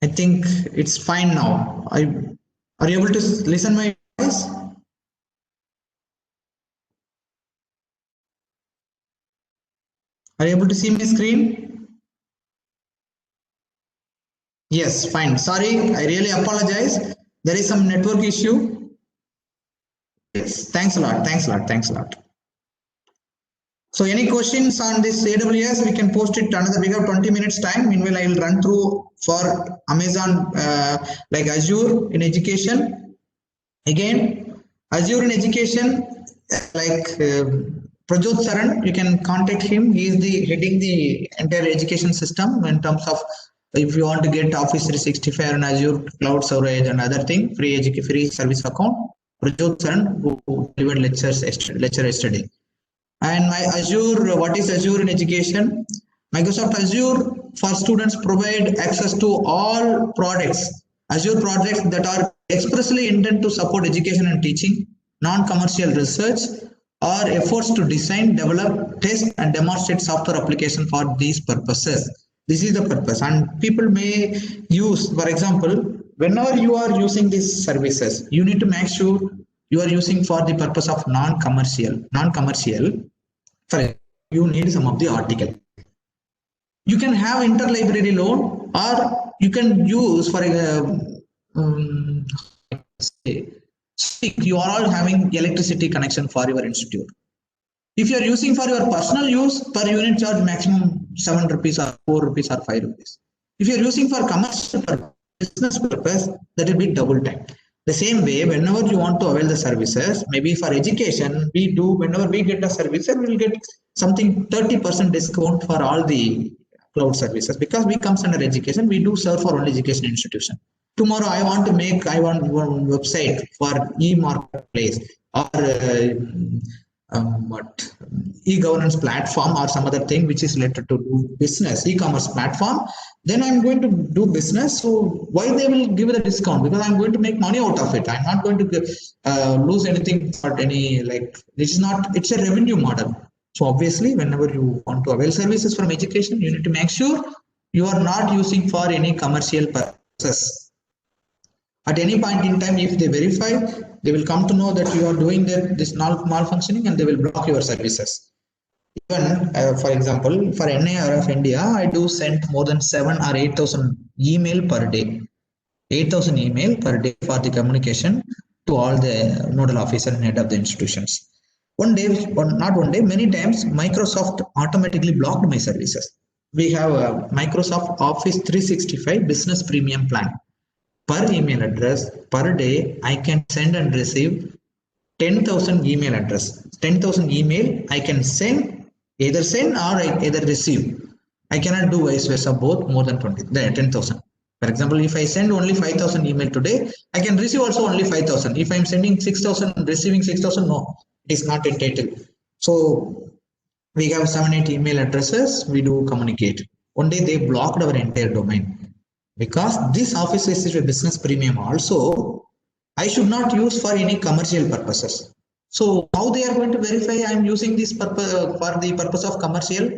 I think it's fine now. Are you able to listen my voice? Are you able to see my screen? Yes, fine. Sorry, I really apologize. There is some network issue. Yes, thanks a lot. Thanks a lot. Thanks a lot. So any questions on this AWS, we can post it another, we have 20 minutes time. Meanwhile, I will run through for Amazon, like Azure in education. Again, Azure in education, like Prajot Saran, you can contact him. He is the heading the entire education system in terms of if you want to get Office 365 and Azure cloud storage and other thing, free service account. Prajot Saran, who delivered lecture yesterday. And my Azure, what is Azure in education? Microsoft Azure for students provide access to all products, Azure projects that are expressly intended to support education and teaching, non-commercial research, or efforts to design, develop, test, and demonstrate software application for these purposes. This is the purpose, and people may use, for example, whenever you are using these services, you need to make sure you are using for the purpose of non-commercial. For example, you need some of the article. You can have interlibrary loan, or you can use for you are all having electricity connection for your institute. If you are using for your personal use, per unit charge maximum 7 rupees or 4 rupees or 5 rupees. If you are using for commercial purpose, business purpose, that will be double time. The same way, whenever you want to avail the services, maybe for education, we do, whenever we get a service, we will get something 30% discount for all the cloud services, because we comes under education, we do serve for only education institution. Tomorrow I want one website for e-marketplace or what e-governance platform or some other thing which is related to do business, e-commerce platform, then I'm going to do business. So why they will give the discount? Because I'm going to make money out of it. I'm not going to lose anything for any, like, this is not, it's a revenue model. So obviously, whenever you want to avail services from education, you need to make sure you are not using for any commercial purposes. At any point in time, if they verify, they will come to know that you are doing this malfunctioning, and they will block your services. Even, for example, for NIR of India, I do send more than 7 or 8,000 email per day. 8,000 email per day for the communication to all the nodal officer and head of the institutions. One day, not one day, many times, Microsoft automatically blocked my services. We have a Microsoft Office 365 Business Premium plan. Per email address, per day, I can send and receive 10,000 email address. 10,000 email I can either send or either receive. I cannot do vice versa, both more than 10,000. For example, if I send only 5,000 email today, I can receive also only 5,000. If I'm sending 6,000 and receiving 6,000, no, it is not entitled. So we have 7-8 email addresses, we do communicate. One day they blocked our entire domain. Because this Office is a business premium also, I should not use for any commercial purposes. So how they are going to verify I am using this purpose for the purpose of commercial?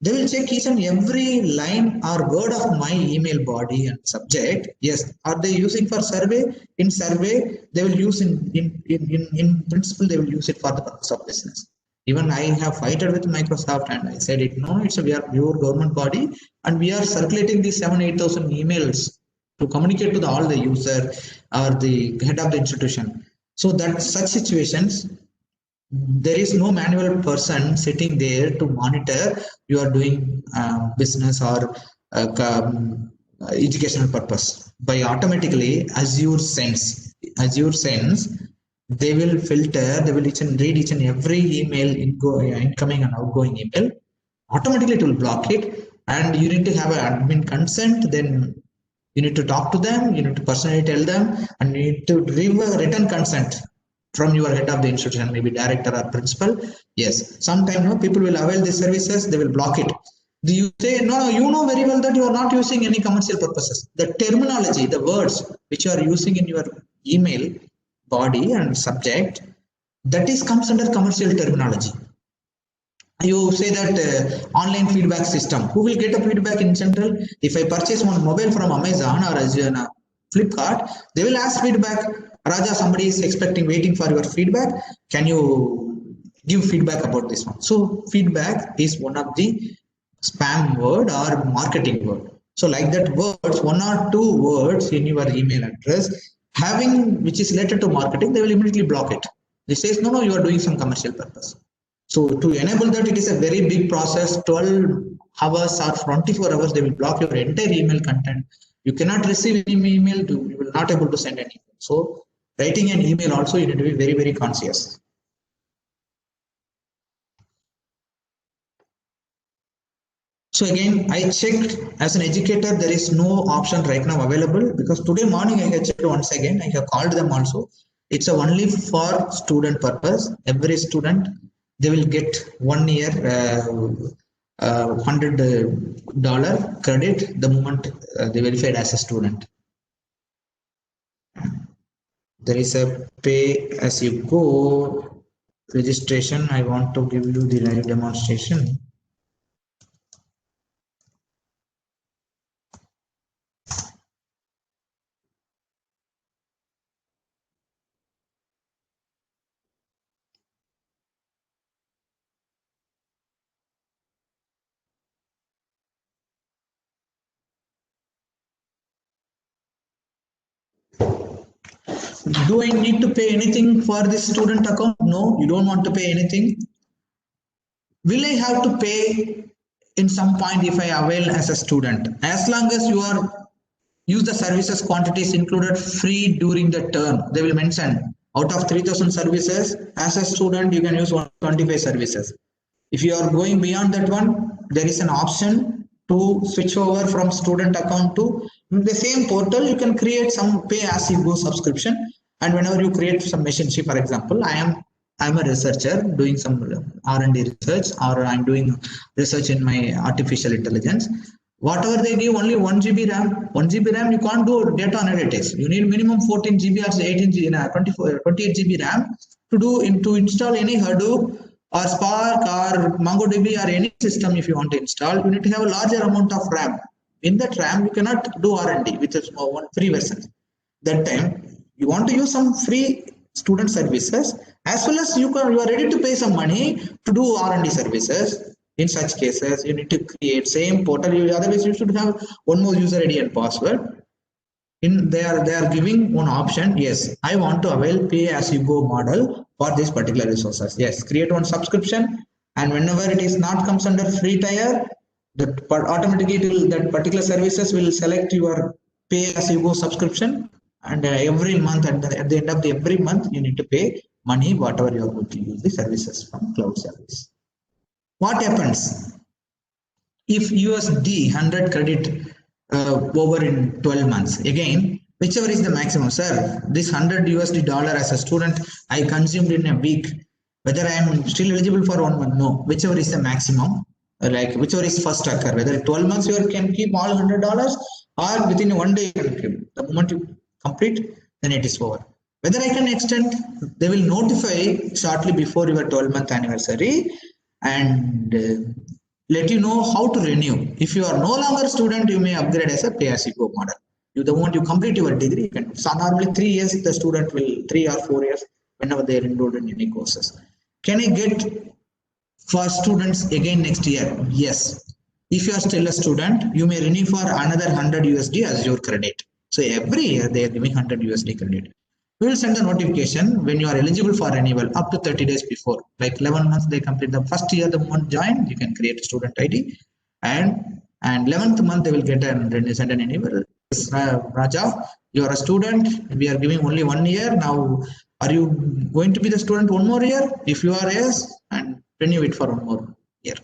They will check each and every line or word of my email body and subject. Yes, are they using for survey? In survey, they will use in principle, they will use it for the purpose of business. Even I have fighted with Microsoft and I said it, no, we are pure government body and we are circulating these 7,000-8,000 emails to communicate to all the user or the head of the institution. So that such situations, there is no manual person sitting there to monitor you are doing business or educational purpose. By automatically Azure sends, they will filter, they will read each and every email, incoming and outgoing email. Automatically it will block it, and you need to have an admin consent. Then you need to talk to them, you need to personally tell them, and you need to give a written consent from your head of the institution, maybe director or principal. Yes, sometimes people will avail these services, they will block it. Do you say, no, you know very well that you are not using any commercial purposes. The terminology, the words which you are using in your email body and subject, that is comes under commercial terminology. You say that online feedback system, who will get a feedback in general? If I purchase one mobile from Amazon or Azure, Flipkart, they will ask feedback. Raja, somebody is expecting, waiting for your feedback. Can you give feedback about this one? So feedback is one of the spam word or marketing word. So like that words, one or two words in your email address having which is related to marketing, they will immediately block it. They says, no, you are doing some commercial purpose. So to enable that, it is a very big process. 12 hours or 24 hours, they will block your entire email content. You cannot receive any email. You will not able to send anything. So writing an email also, you need to be very, very conscious. So again, I checked as an educator, there is no option right now available because today morning I have checked once again. I have called them also. It's a only for student purpose. Every student, they will get 1 year $100 credit the moment they verified as a student. There is a pay as you go registration. I want to give you the live demonstration. Do I need to pay anything for this student account? No, you don't want to pay anything. Will I have to pay in some point if I avail as a student? As long as you are use the services quantities included free during the term, they will mention out of 3000 services, as a student you can use 125 services. If you are going beyond that one, there is an option to switch over from student account to the same portal. You can create some pay as you go subscription, and whenever you create some machine, for example, I'm a researcher doing some R&D research, or I'm doing research in my artificial intelligence. Whatever they give, only 1 GB RAM. 1 GB RAM, you can't do data analytics. You need minimum 14 GB or 18 GB, 28 GB RAM to to install any Hadoop or Spark or MongoDB or any system. If you want to install, you need to have a larger amount of RAM. In that RAM, you cannot do R&D with one free version. That time, you want to use some free student services, as well as you are ready to pay some money to do R&D services. In such cases, you need to create same portal. Otherwise, you should have one more user ID and password. They are giving one option. Yes, I want to avail pay as you go model for this particular resources. Yes, create one subscription, and whenever it is not comes under free tier, that automatically that particular services will select your pay as you go subscription, and every month at the end of the every month you need to pay money whatever you are going to use the services from cloud service. What happens if USD 100 credit over in 12 months? Again, whichever is the maximum, sir, this 100 USD dollar as a student I consumed in a week, whether I am still eligible for 1 month? No, whichever is the maximum, like whichever is first occur, whether 12 months you can keep all $100 or within 1 day you can keep. The moment you complete, then it is over. Whether I can extend, they will notify shortly before your 12-month anniversary, and let you know how to renew. If you are no longer student, you may upgrade as a pay-as-you-go model. The moment you complete your degree, you can. So normally 3 years the student will, 3 or 4 years whenever they are enrolled in any courses. Can I get for students again next year? Yes. If you are still a student, you may renew for another 100 USD as your credit. So every year they are giving 100 USD credit. We will send a notification when you are eligible for renewal up to 30 days before. Like 11 months they complete the first year, the month join, you can create a student ID, and 11th month they will get and send an email. Raja, you are a student. We are giving only 1 year. Now, are you going to be the student 1 more year? If you are, yes, and renew it for 1 more year.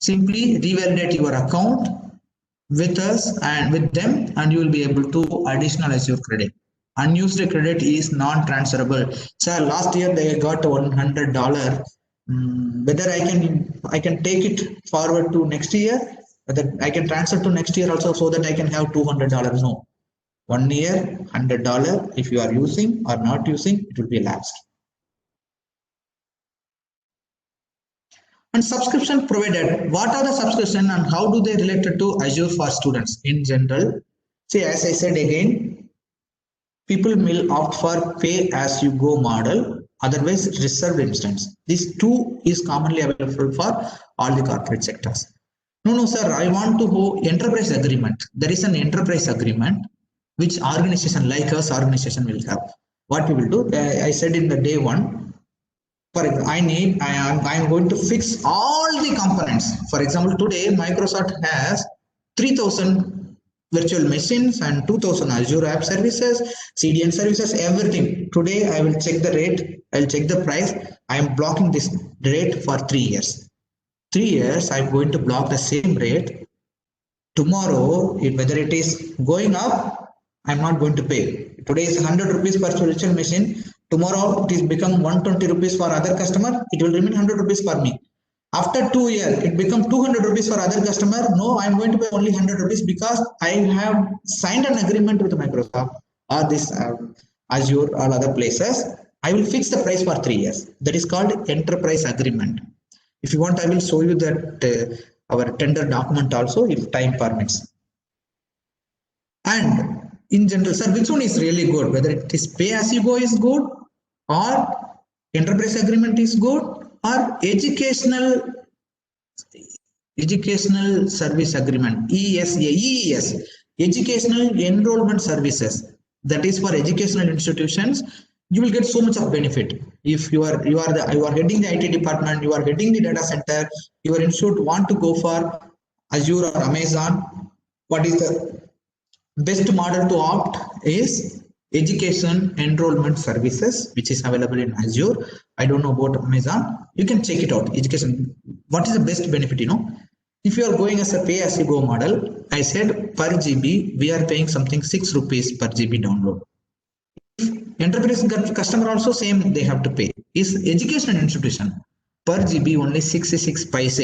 Simply revalidate your account with us and with them, and you will be able to additionalize your credit. Unused credit is non-transferable. So last year they got $100. Whether I can take it forward to next year, whether I can transfer to next year also, so that I can have $200. No, 1 year $100. If you are using or not using, it will be lapsed. And subscription provided. What are the subscription and how do they relate to Azure for students in general? See, as I said again, people will opt for pay as you go model, otherwise reserved instance. This two is commonly available for all the corporate sectors. No, sir, I want to go enterprise agreement. There is an enterprise agreement which organization like us organization will have. What we will do, I said in the day one, for example, I am going to fix all the components. For example, today Microsoft has 3,000 virtual machines and 2,000 Azure app services, CDN services, everything. Today I will check the rate, I'll check the price. I am blocking this rate for 3 years. 3 years I'm going to block the same rate. Tomorrow, whether it is going up, I'm not going to pay. Today is 100 rupees per virtual machine. Tomorrow it is become 120 rupees for other customer. It will remain 100 rupees for me. After 2 years, it become 200 rupees for other customer. No, I'm going to pay only 100 rupees because I have signed an agreement with Microsoft or this Azure or other places. I will fix the price for 3 years. That is called enterprise agreement. If you want, I will show you that our tender document also if time permits. And in general, sir, which one is really good? Whether it is pay as you go is good, or enterprise agreement is good, or educational service agreement, EES, educational enrollment services. That is for educational institutions. You will get so much of benefit. If you are heading the IT department, you are heading the data center, your institute want to go for Azure or Amazon. What is the best model to opt is education enrollment services, which is available in Azure. I don't know about Amazon. You can check it out. Education. What is the best benefit? If you are going as a pay as you go model, I said per GB we are paying something 6 rupees per GB download. Enterprise customer also same, they have to pay. Is educational institution per GB only 66 paise.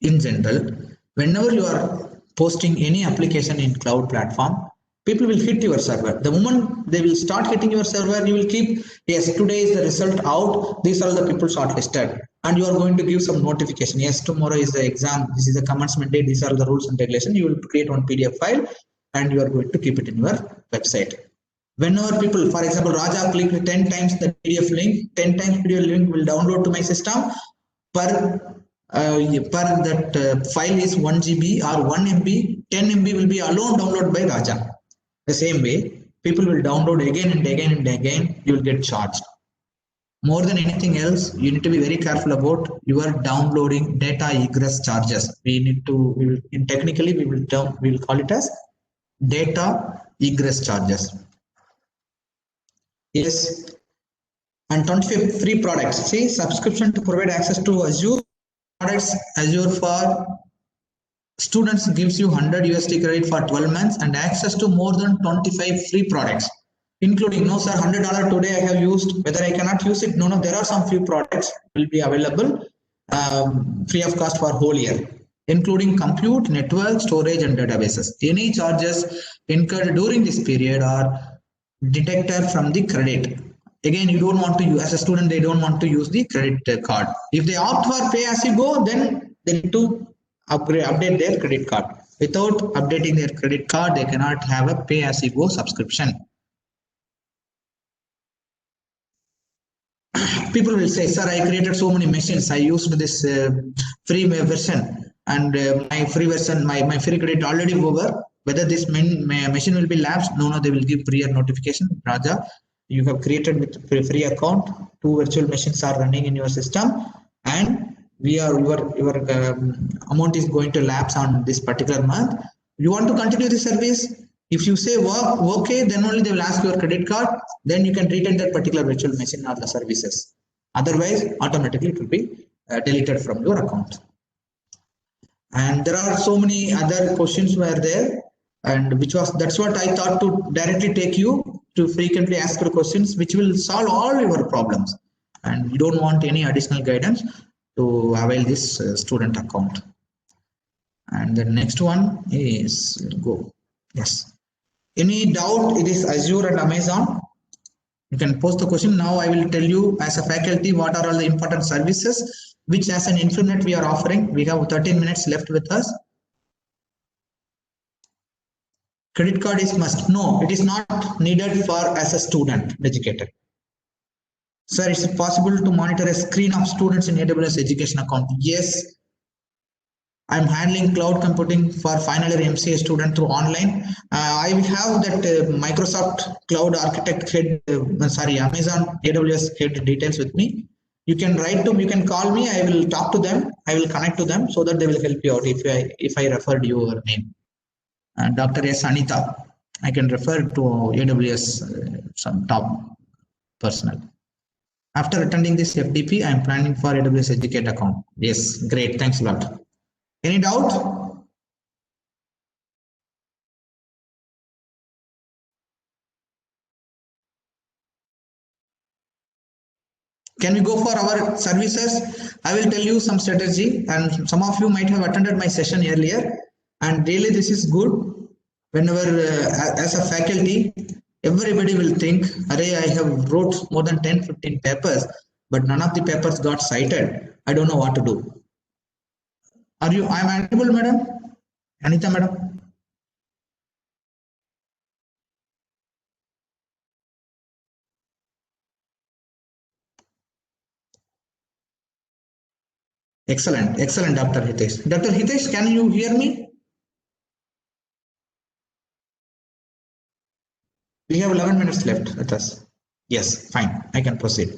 In general, whenever you are posting any application in cloud platform, people will hit your server. The moment they will start hitting your server, you will keep, yes, today is the result out, these are the people shortlisted, and you are going to give some notification. Yes, tomorrow is the exam, this is the commencement date, these are the rules and regulations. You will create one PDF file and you are going to keep it in your website. Whenever people, for example, Raja clicked 10 times the PDF link, 10 times PDF link will download to my system. Per that file is 1 GB or 1 MB, 10 MB will be alone downloaded by Raja. The same way, people will download again and again and again, you will get charged. More than anything else, you need to be very careful about your downloading data egress charges. Technically we will call it as data egress charges. Yes, and 25 free products. See, subscription to provide access to Azure products. Azure for students gives you 100 USD credit for 12 months and access to more than 25 free products, including, no sir, $100 today I have used, whether I cannot use it. No, there are some few products will be available free of cost for whole year, including compute, network, storage and databases. Any charges incurred during this period are deducted from the credit. Again, you don't want to use, as a student, they don't want to use the credit card. If they opt for pay as you go, then they need to update their credit card. Without updating their credit card, they cannot have a pay as you go subscription. People will say, sir, I created so many machines. I used this free version and my free version, my free credit already over. Whether this machine will be lapsed? No, they will give prior notification. Raja, you have created with free account, 2 virtual machines are running in your system, and your amount is going to lapse on this particular month. You want to continue the service? If you say okay, then only they will ask your credit card. Then you can retain that particular virtual machine or the services. Otherwise, automatically it will be deleted from your account. And there are so many other questions were there. And that's what I thought to directly take you to frequently ask your questions, which will solve all your problems. And you don't want any additional guidance to avail this student account. And the next one is go. Yes. Any doubt? It is Azure and Amazon. You can post the question. Now I will tell you as a faculty what are all the important services which as an Infonet we are offering. We have 13 minutes left with us. Credit card is must. No, it is not needed for as a student educator. Sir, is it possible to monitor a screen of students in AWS education account? Yes. I'm handling cloud computing for final year MCA student through online. I have that Microsoft Cloud Architect head, Amazon AWS head details with me. You can write to me, you can call me. I will talk to them. I will connect to them so that they will help you out if I referred your name. Dr. S. Anita, I can refer to AWS some top personnel. After attending this FDP, I am planning for AWS Educate account. Yes, great. Thanks a lot. Any doubt? Can we go for our services? I will tell you some strategy, and some of you might have attended my session earlier, and really this is good. Whenever as a faculty, everybody will think, array, I have wrote more than 10-15 papers, but none of the papers got cited. I don't know what to do. Are you, I'm audible, madam? Anita, madam? Excellent, excellent, Dr. Hitesh. Dr. Hitesh, can you hear me? We have 11 minutes left with us. Yes, fine, I can proceed.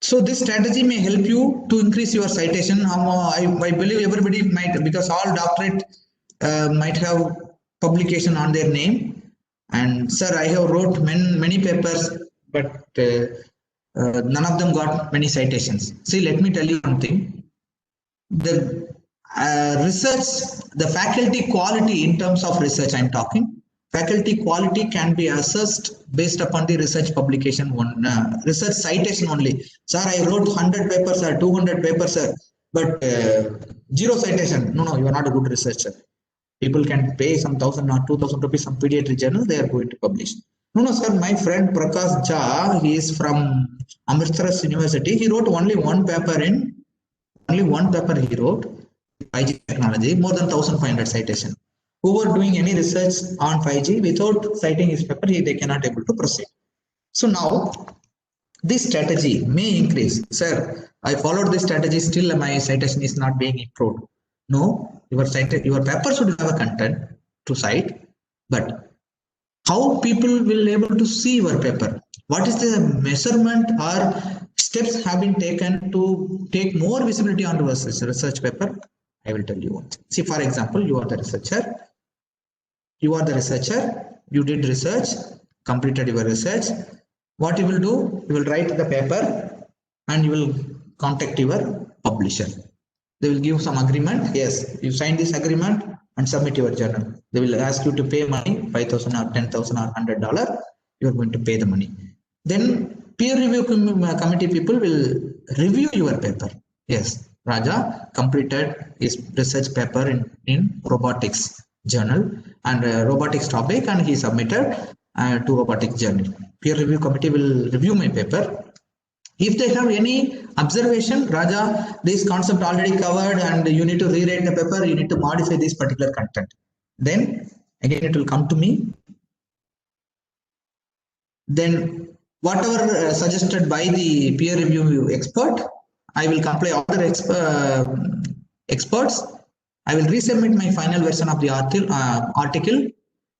So this strategy may help you to increase your citation. I believe everybody might, because all doctorate might have publication on their name. And sir, I have wrote many papers, but none of them got many citations. See, let me tell you one thing. The research, the faculty quality in terms of research I'm talking, faculty quality can be assessed based upon the research publication one, research citation only. Sir, I wrote 100 papers or 200 papers, sir, but zero citation. No, you are not a good researcher. People can pay some 1,000 or 2,000 rupees some pediatric journal, they are going to publish. No, sir, my friend Prakash Jha, he is from Amritsar University. He wrote only one paper he wrote, 5G technology, more than 1,500 citation. Who were doing any research on 5G without citing his paper, they cannot able to proceed. So now, this strategy may increase. Sir, I followed this strategy, still my citation is not being improved. No, your paper should have a content to cite, but how people will able to see your paper? What is the measurement or steps have been taken to take more visibility onto a research paper? I will tell you what. See, for example, you are the researcher. You did research, completed your research. What you will do? You will write the paper and you will contact your publisher. They will give some agreement. Yes, you sign this agreement and submit your journal. They will ask you to pay money, 5,000 or 10,000 or $100. You are going to pay the money. Then peer review committee people will review your paper. Yes, Raja completed his research paper in robotics journal and robotics topic, and he submitted to robotics journal. Peer review committee will review my paper. If they have any observation, Raja, this concept already covered and you need to rewrite the paper, you need to modify this particular content. Then again it will come to me. Then whatever suggested by the peer review expert, I will comply all the experts. I will resubmit my final version of the article.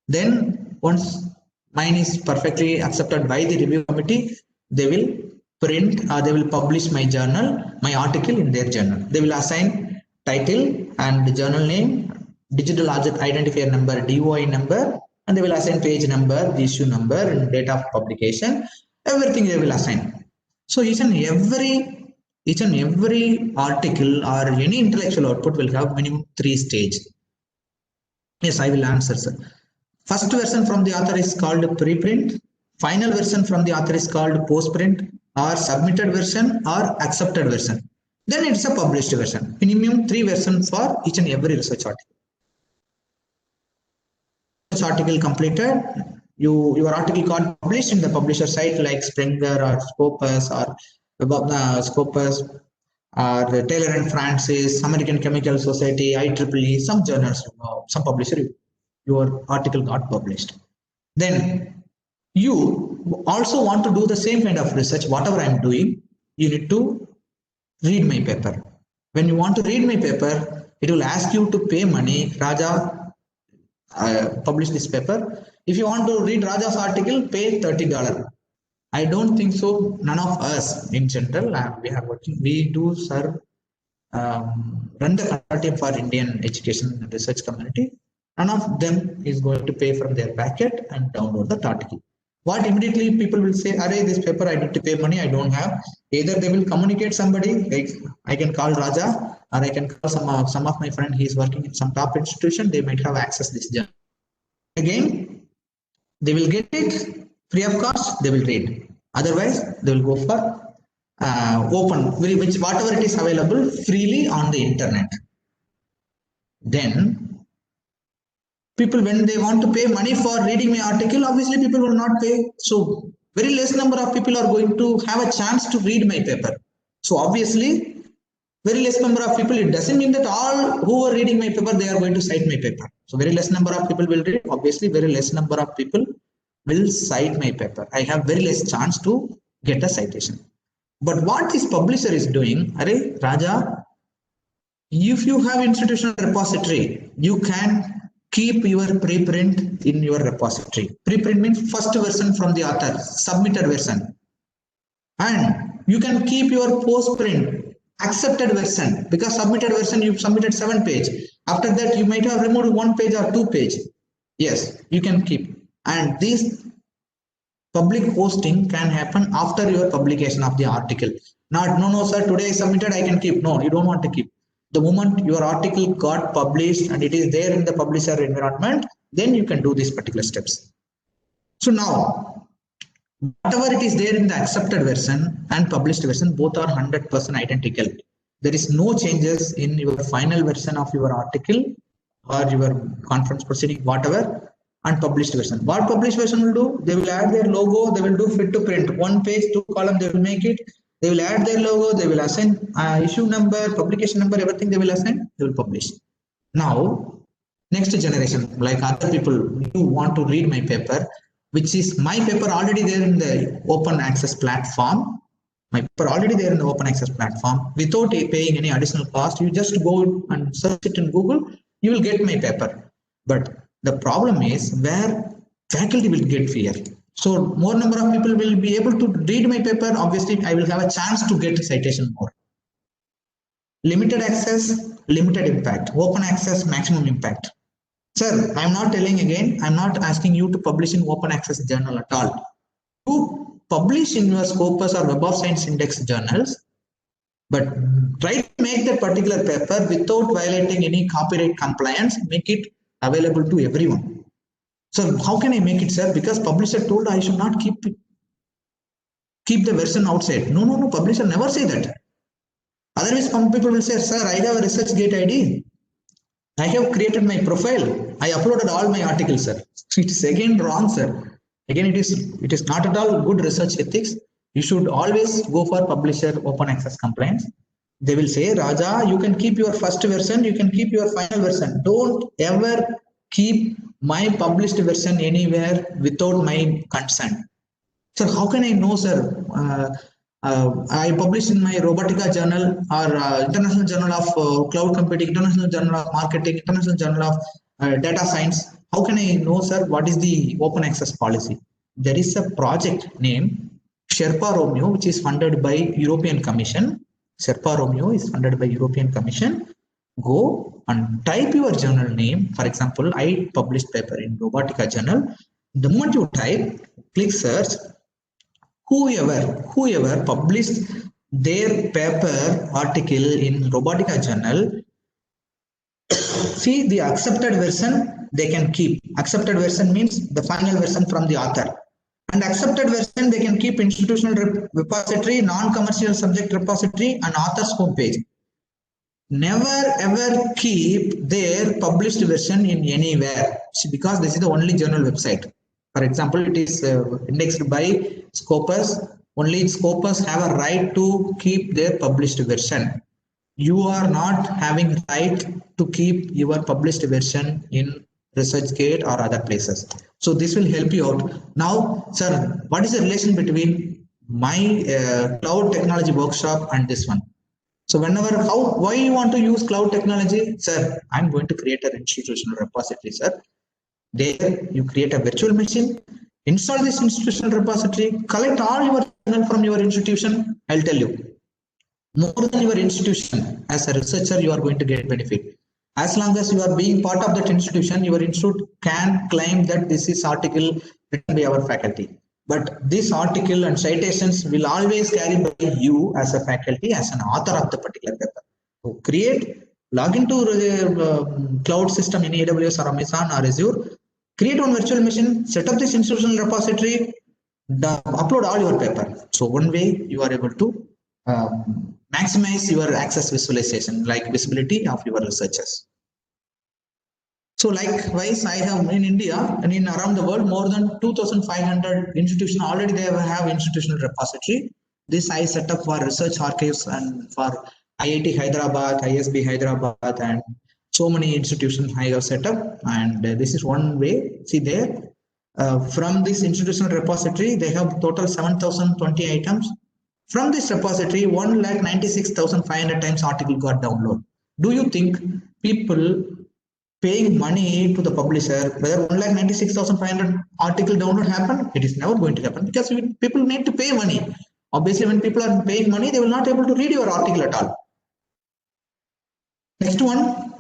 Then once mine is perfectly accepted by the review committee, they will print or they will publish my journal, my article in their journal. They will assign title and journal name, digital object identifier number, DOI number, and they will assign page number, the issue number, and date of publication. Everything they will assign. So each and every article or any intellectual output will have minimum 3 stages. Yes, I will answer, sir. First version from the author is called preprint. Final version from the author is called postprint, or submitted version or accepted version. Then it's a published version. Minimum 3 versions for each and every research article. research article completed, your article got published in the publisher site like Springer or Scopus or Scopus or Taylor and Francis, American Chemical Society, IEEE, some journals, some publisher, your article got published. Then you also want to do the same kind of research, whatever I'm doing, you need to read my paper. When you want to read my paper, it will ask you to pay money. Raja, publish this paper. If you want to read Raja's article, pay $30. I don't think so. None of us in general, we do serve, run the consortium for Indian education and research community. None of them is going to pay from their packet and download the article. What immediately people will say, array, this paper I need to pay money, I don't have. Either they will communicate somebody, like I can call Raja, or I can call some of my friend, he is working in some top institution, they might have access this journal. Again, they will get it free of cost, they will read. Otherwise, they will go for open, which whatever it is available freely on the internet. Then people, when they want to pay money for reading my article, obviously people will not pay. So very less number of people are going to have a chance to read my paper. So obviously, very less number of people, it doesn't mean that all who are reading my paper, they are going to cite my paper. So very less number of people will read. Obviously, very less number of people will cite my paper. I have very less chance to get a citation. But what this publisher is doing, array, Raja, if you have institutional repository, you can keep your preprint in your repository. Preprint means first version from the author, submitted version. And you can keep your postprint, accepted version, because submitted version, you submitted 7 page. After that, you might have removed 1 page or 2 page. Yes, you can keep. And this public posting can happen after your publication of the article. Not, no, sir, today I submitted, I can keep. No, you don't want to keep. The moment your article got published and it is there in the publisher environment, then you can do these particular steps. So now, whatever it is there in the accepted version and published version, both are 100% identical. There is no changes in your final version of your article or your conference proceeding, whatever, and published version. What published version will do? They will add their logo, they will do fit to print. 1 page, 2 column, they will make it. They will add their logo, they will assign issue number, publication number, everything they will assign, they will publish. Now, next generation, like other people, you want to read my paper, which is my paper already there in the open access platform. My paper already there in the open access platform without paying any additional cost. You just go and search it in Google, you will get my paper. But the problem is where faculty will get fear. So more number of people will be able to read my paper. Obviously, I will have a chance to get citation more. Limited access, limited impact. Open access, maximum impact. Sir, I'm not telling again, I'm not asking you to publish in open access journal at all. You publish in your Scopus or Web of Science Index journals, but try to make that particular paper without violating any copyright compliance, make it available to everyone. So how can I make it, sir? Because publisher told I should not keep the version outside. No, publisher never say that. Otherwise, some people will say, sir, I have a ResearchGate ID. I have created my profile. I uploaded all my articles, sir. It is again wrong, sir. Again, it is not at all good research ethics. You should always go for publisher open access compliance. They will say, Raja, you can keep your first version, you can keep your final version. Don't ever keep my published version anywhere without my consent. Sir, how can I know, sir? I published in my Robotica journal or International Journal of Cloud Computing, International Journal of Marketing, International Journal of Data Science. How can I know, sir, what is the open access policy? There is a project named Sherpa Romeo, which is funded by European Commission. Sherpa Romeo is funded by European Commission. Go and type your journal name. For example, I published paper in Robotica journal. The moment you type, click search, whoever published their paper article in Robotica journal, see the accepted version they can keep. Accepted version means the final version from the author. And accepted version they can keep institutional repository, non-commercial subject repository, and author's homepage. never ever keep their published version in anywhere. See, because this is the only journal website. For example, it is indexed by Scopus. Only Scopus have a right to keep their published version. You are not having right to keep your published version in ResearchGate or other places. So this will help you out. Now, sir, what is the relation between my cloud technology workshop and this one? So whenever, why you want to use cloud technology? Sir, I'm going to create an institutional repository, sir. There you create a virtual machine, install this institutional repository, collect all your journal from your institution. I'll tell you, more than your institution, as a researcher, you are going to get benefit. As long as you are being part of that institution, your institute can claim that this is article written by our faculty. But this article and citations will always carry by you as a faculty, as an author of the particular paper. So log into cloud system in AWS or Amazon or Azure, create one virtual machine, set up this institutional repository, upload all your paper. So one way you are able to maximize your access visualization, like visibility of your researchers. So likewise, I have in India and in around the world more than 2,500 institutions already. They have institutional repository. This I set up for research archives and for IIT Hyderabad, ISB Hyderabad, and so many institutions I have set up. And this is one way. See there, from this institutional repository, they have total 7,020 items. From this repository, 1,96,500 times article got downloaded. Do you think people paying money to the publisher, whether 1,96,500 article download happen? It is never going to happen, because people need to pay money. Obviously, when people are paying money, they will not able to read your article at all. Next one,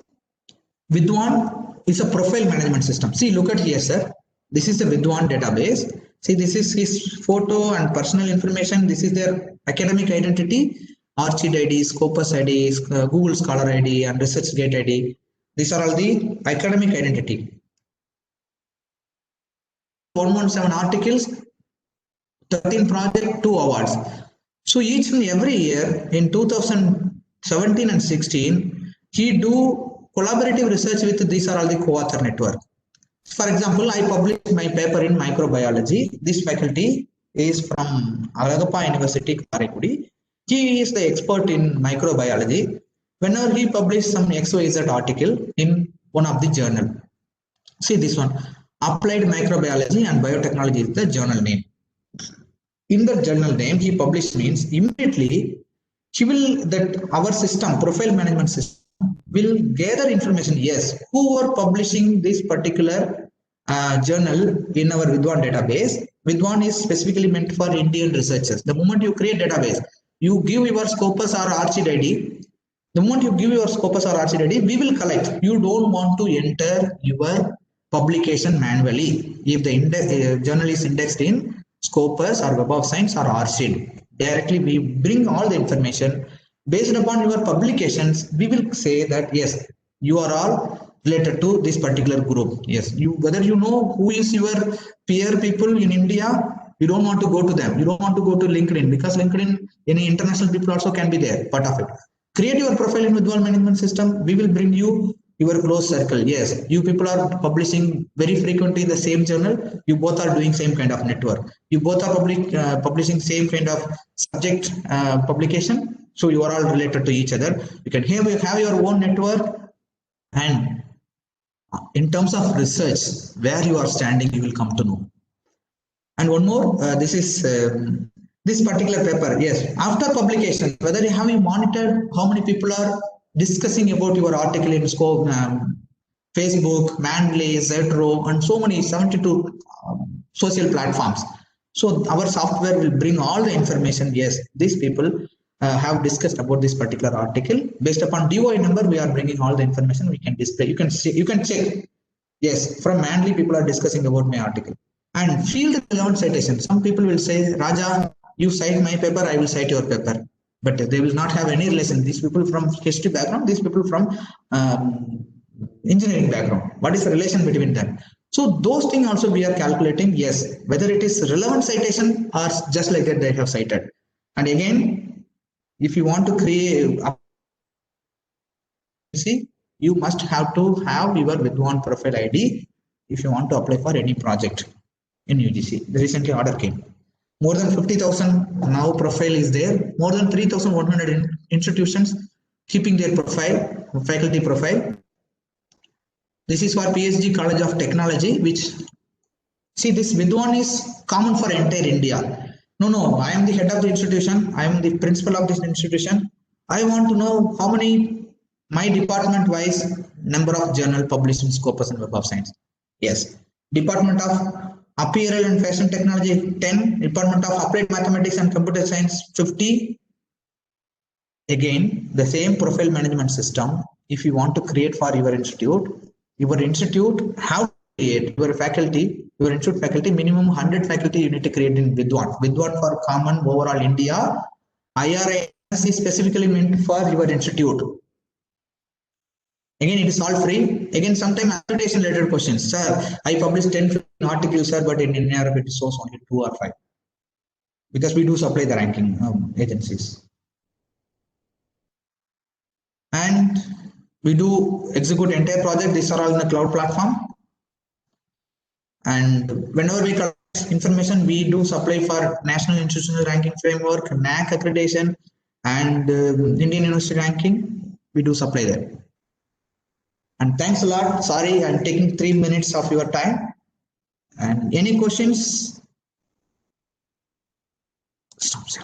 Vidwan is a profile management system. See, look at here, sir. This is the Vidwan database. See, this is his photo and personal information. This is their academic identity, Archive ID, Scopus ID, Google Scholar ID, and ResearchGate ID. These are all the academic identity. 117 articles, 13 projects, 2 awards. So each and every year in 2017 and 16, he do collaborative research with these are all the co-author network. For example, I published my paper in microbiology. This faculty is from Alagappa University, Karaikudi. He is the expert in microbiology. Whenever he published some XYZ article in one of the journal, see this one, Applied Microbiology and Biotechnology is the journal name. In the journal name he published means immediately he will, that our system, profile management system, will gather information. Yes, who are publishing this particular journal in our Vidwan database. Vidwan is specifically meant for Indian researchers. The moment you create database, you give your Scopus or Archive ID. The moment you give your Scopus or Archive ID, we will collect. You don't want to enter your publication manually. If the journal is indexed in Scopus or Web of Science or Archive, directly we bring all the information. Based upon your publications, we will say that yes, you are all related to this particular group. Yes, whether you know who is your peer people in India, you don't want to go to them. You don't want to go to LinkedIn, because LinkedIn, any international people also can be there, part of it. Create your profile in Vidwan management system. We will bring you your close circle. Yes, you people are publishing very frequently in the same journal. You both are doing same kind of network. You both are publishing same kind of subject publication. So you are all related to each other. You can have your own network. And in terms of research, where you are standing, you will come to know. And one more, this is this particular paper. Yes, after publication, whether you have monitored how many people are discussing about your article in Scope, Facebook, Manly, Zetro, and so many 72 social platforms. So our software will bring all the information. Yes, these people have discussed about this particular article. Based upon DOI number, we are bringing all the information. We can display. You can see, you can check. Yes, from Manly, people are discussing about my article. And field relevant citation. Some people will say, Raja, you cite my paper, I will cite your paper. But they will not have any relation. These people from history background, these people from engineering background. What is the relation between them? So those things also we are calculating. Yes, whether it is relevant citation or just like that they have cited. And again, if you want to create agency, you must have to have your Vidwan profile ID if you want to apply for any project in UGC. The recently order came. More than 50,000 now profile is there. More than 3,100 institutions keeping their profile, faculty profile. This is for PSG College of Technology, which, see, this Vidwan is common for entire India. No, I am the head of the institution. I am the principal of this institution. I want to know how many, my department wise number of journal published in Scopus and Web of Science. Yes. Department of Apparel and Fashion Technology 10. Department of Applied Mathematics and Computer Science 50. Again, the same profile management system. If you want to create for your institute have to create your faculty, your institute faculty, minimum 100 faculty you need to create in Vidwan. Vidwan for common overall India. IRIS is specifically meant for your institute. Again, it is all free. Again, sometimes application related questions. Sir, I published 10-15 articles, sir, but in NRF it shows only 2 or 5. Because we do supply the ranking agencies. And we do execute entire project. These are all in the cloud platform. And whenever we collect information, we do supply for National Institutional Ranking Framework, NAC accreditation, and Indian University ranking. We do supply that. And thanks a lot. Sorry, I'm taking 3 minutes of your time. And any questions? Stop, sir.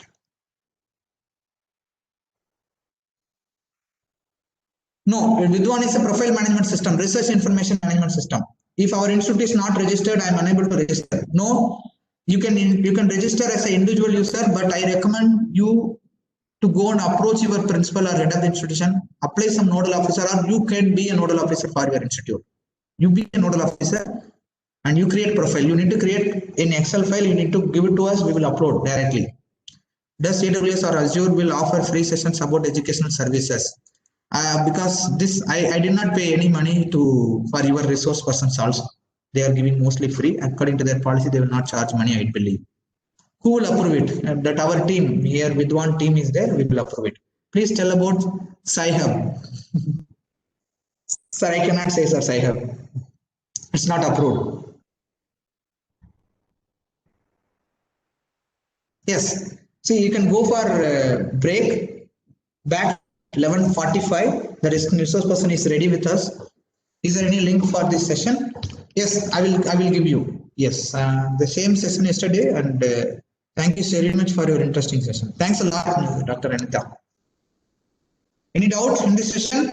No, Vidwan is a profile management system, research information management system. If our institute is not registered, I am unable to register. No, you can register as an individual user, but I recommend you to go and approach your principal or head of the institution, apply some nodal officer, or you can be a nodal officer for your institute. You be a nodal officer and you create profile. You need to create in Excel file, you need to give it to us, we will upload directly. Does AWS or Azure will offer free sessions about educational services? Because this, I did not pay any money for your resource persons also. They are giving mostly free. According to their policy, they will not charge money, I believe. Who will approve it? That our team here with one team is there, we will approve it. Please tell about Sci-Hub. Sir, I cannot say, sir, Sci-Hub. It's not approved. Yes. See, you can go for break. Back 11:45. The resource person is ready with us. Is there any link for this session? Yes, I will give you. Yes, the same session yesterday, and thank you very much for your interesting session. Thanks a lot, Dr. Anita. Any doubts in this session?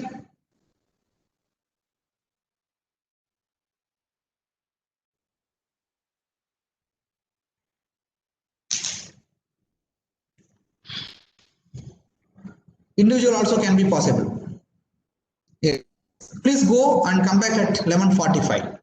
Individual also can be possible. Yes. Please go and come back at 11:45.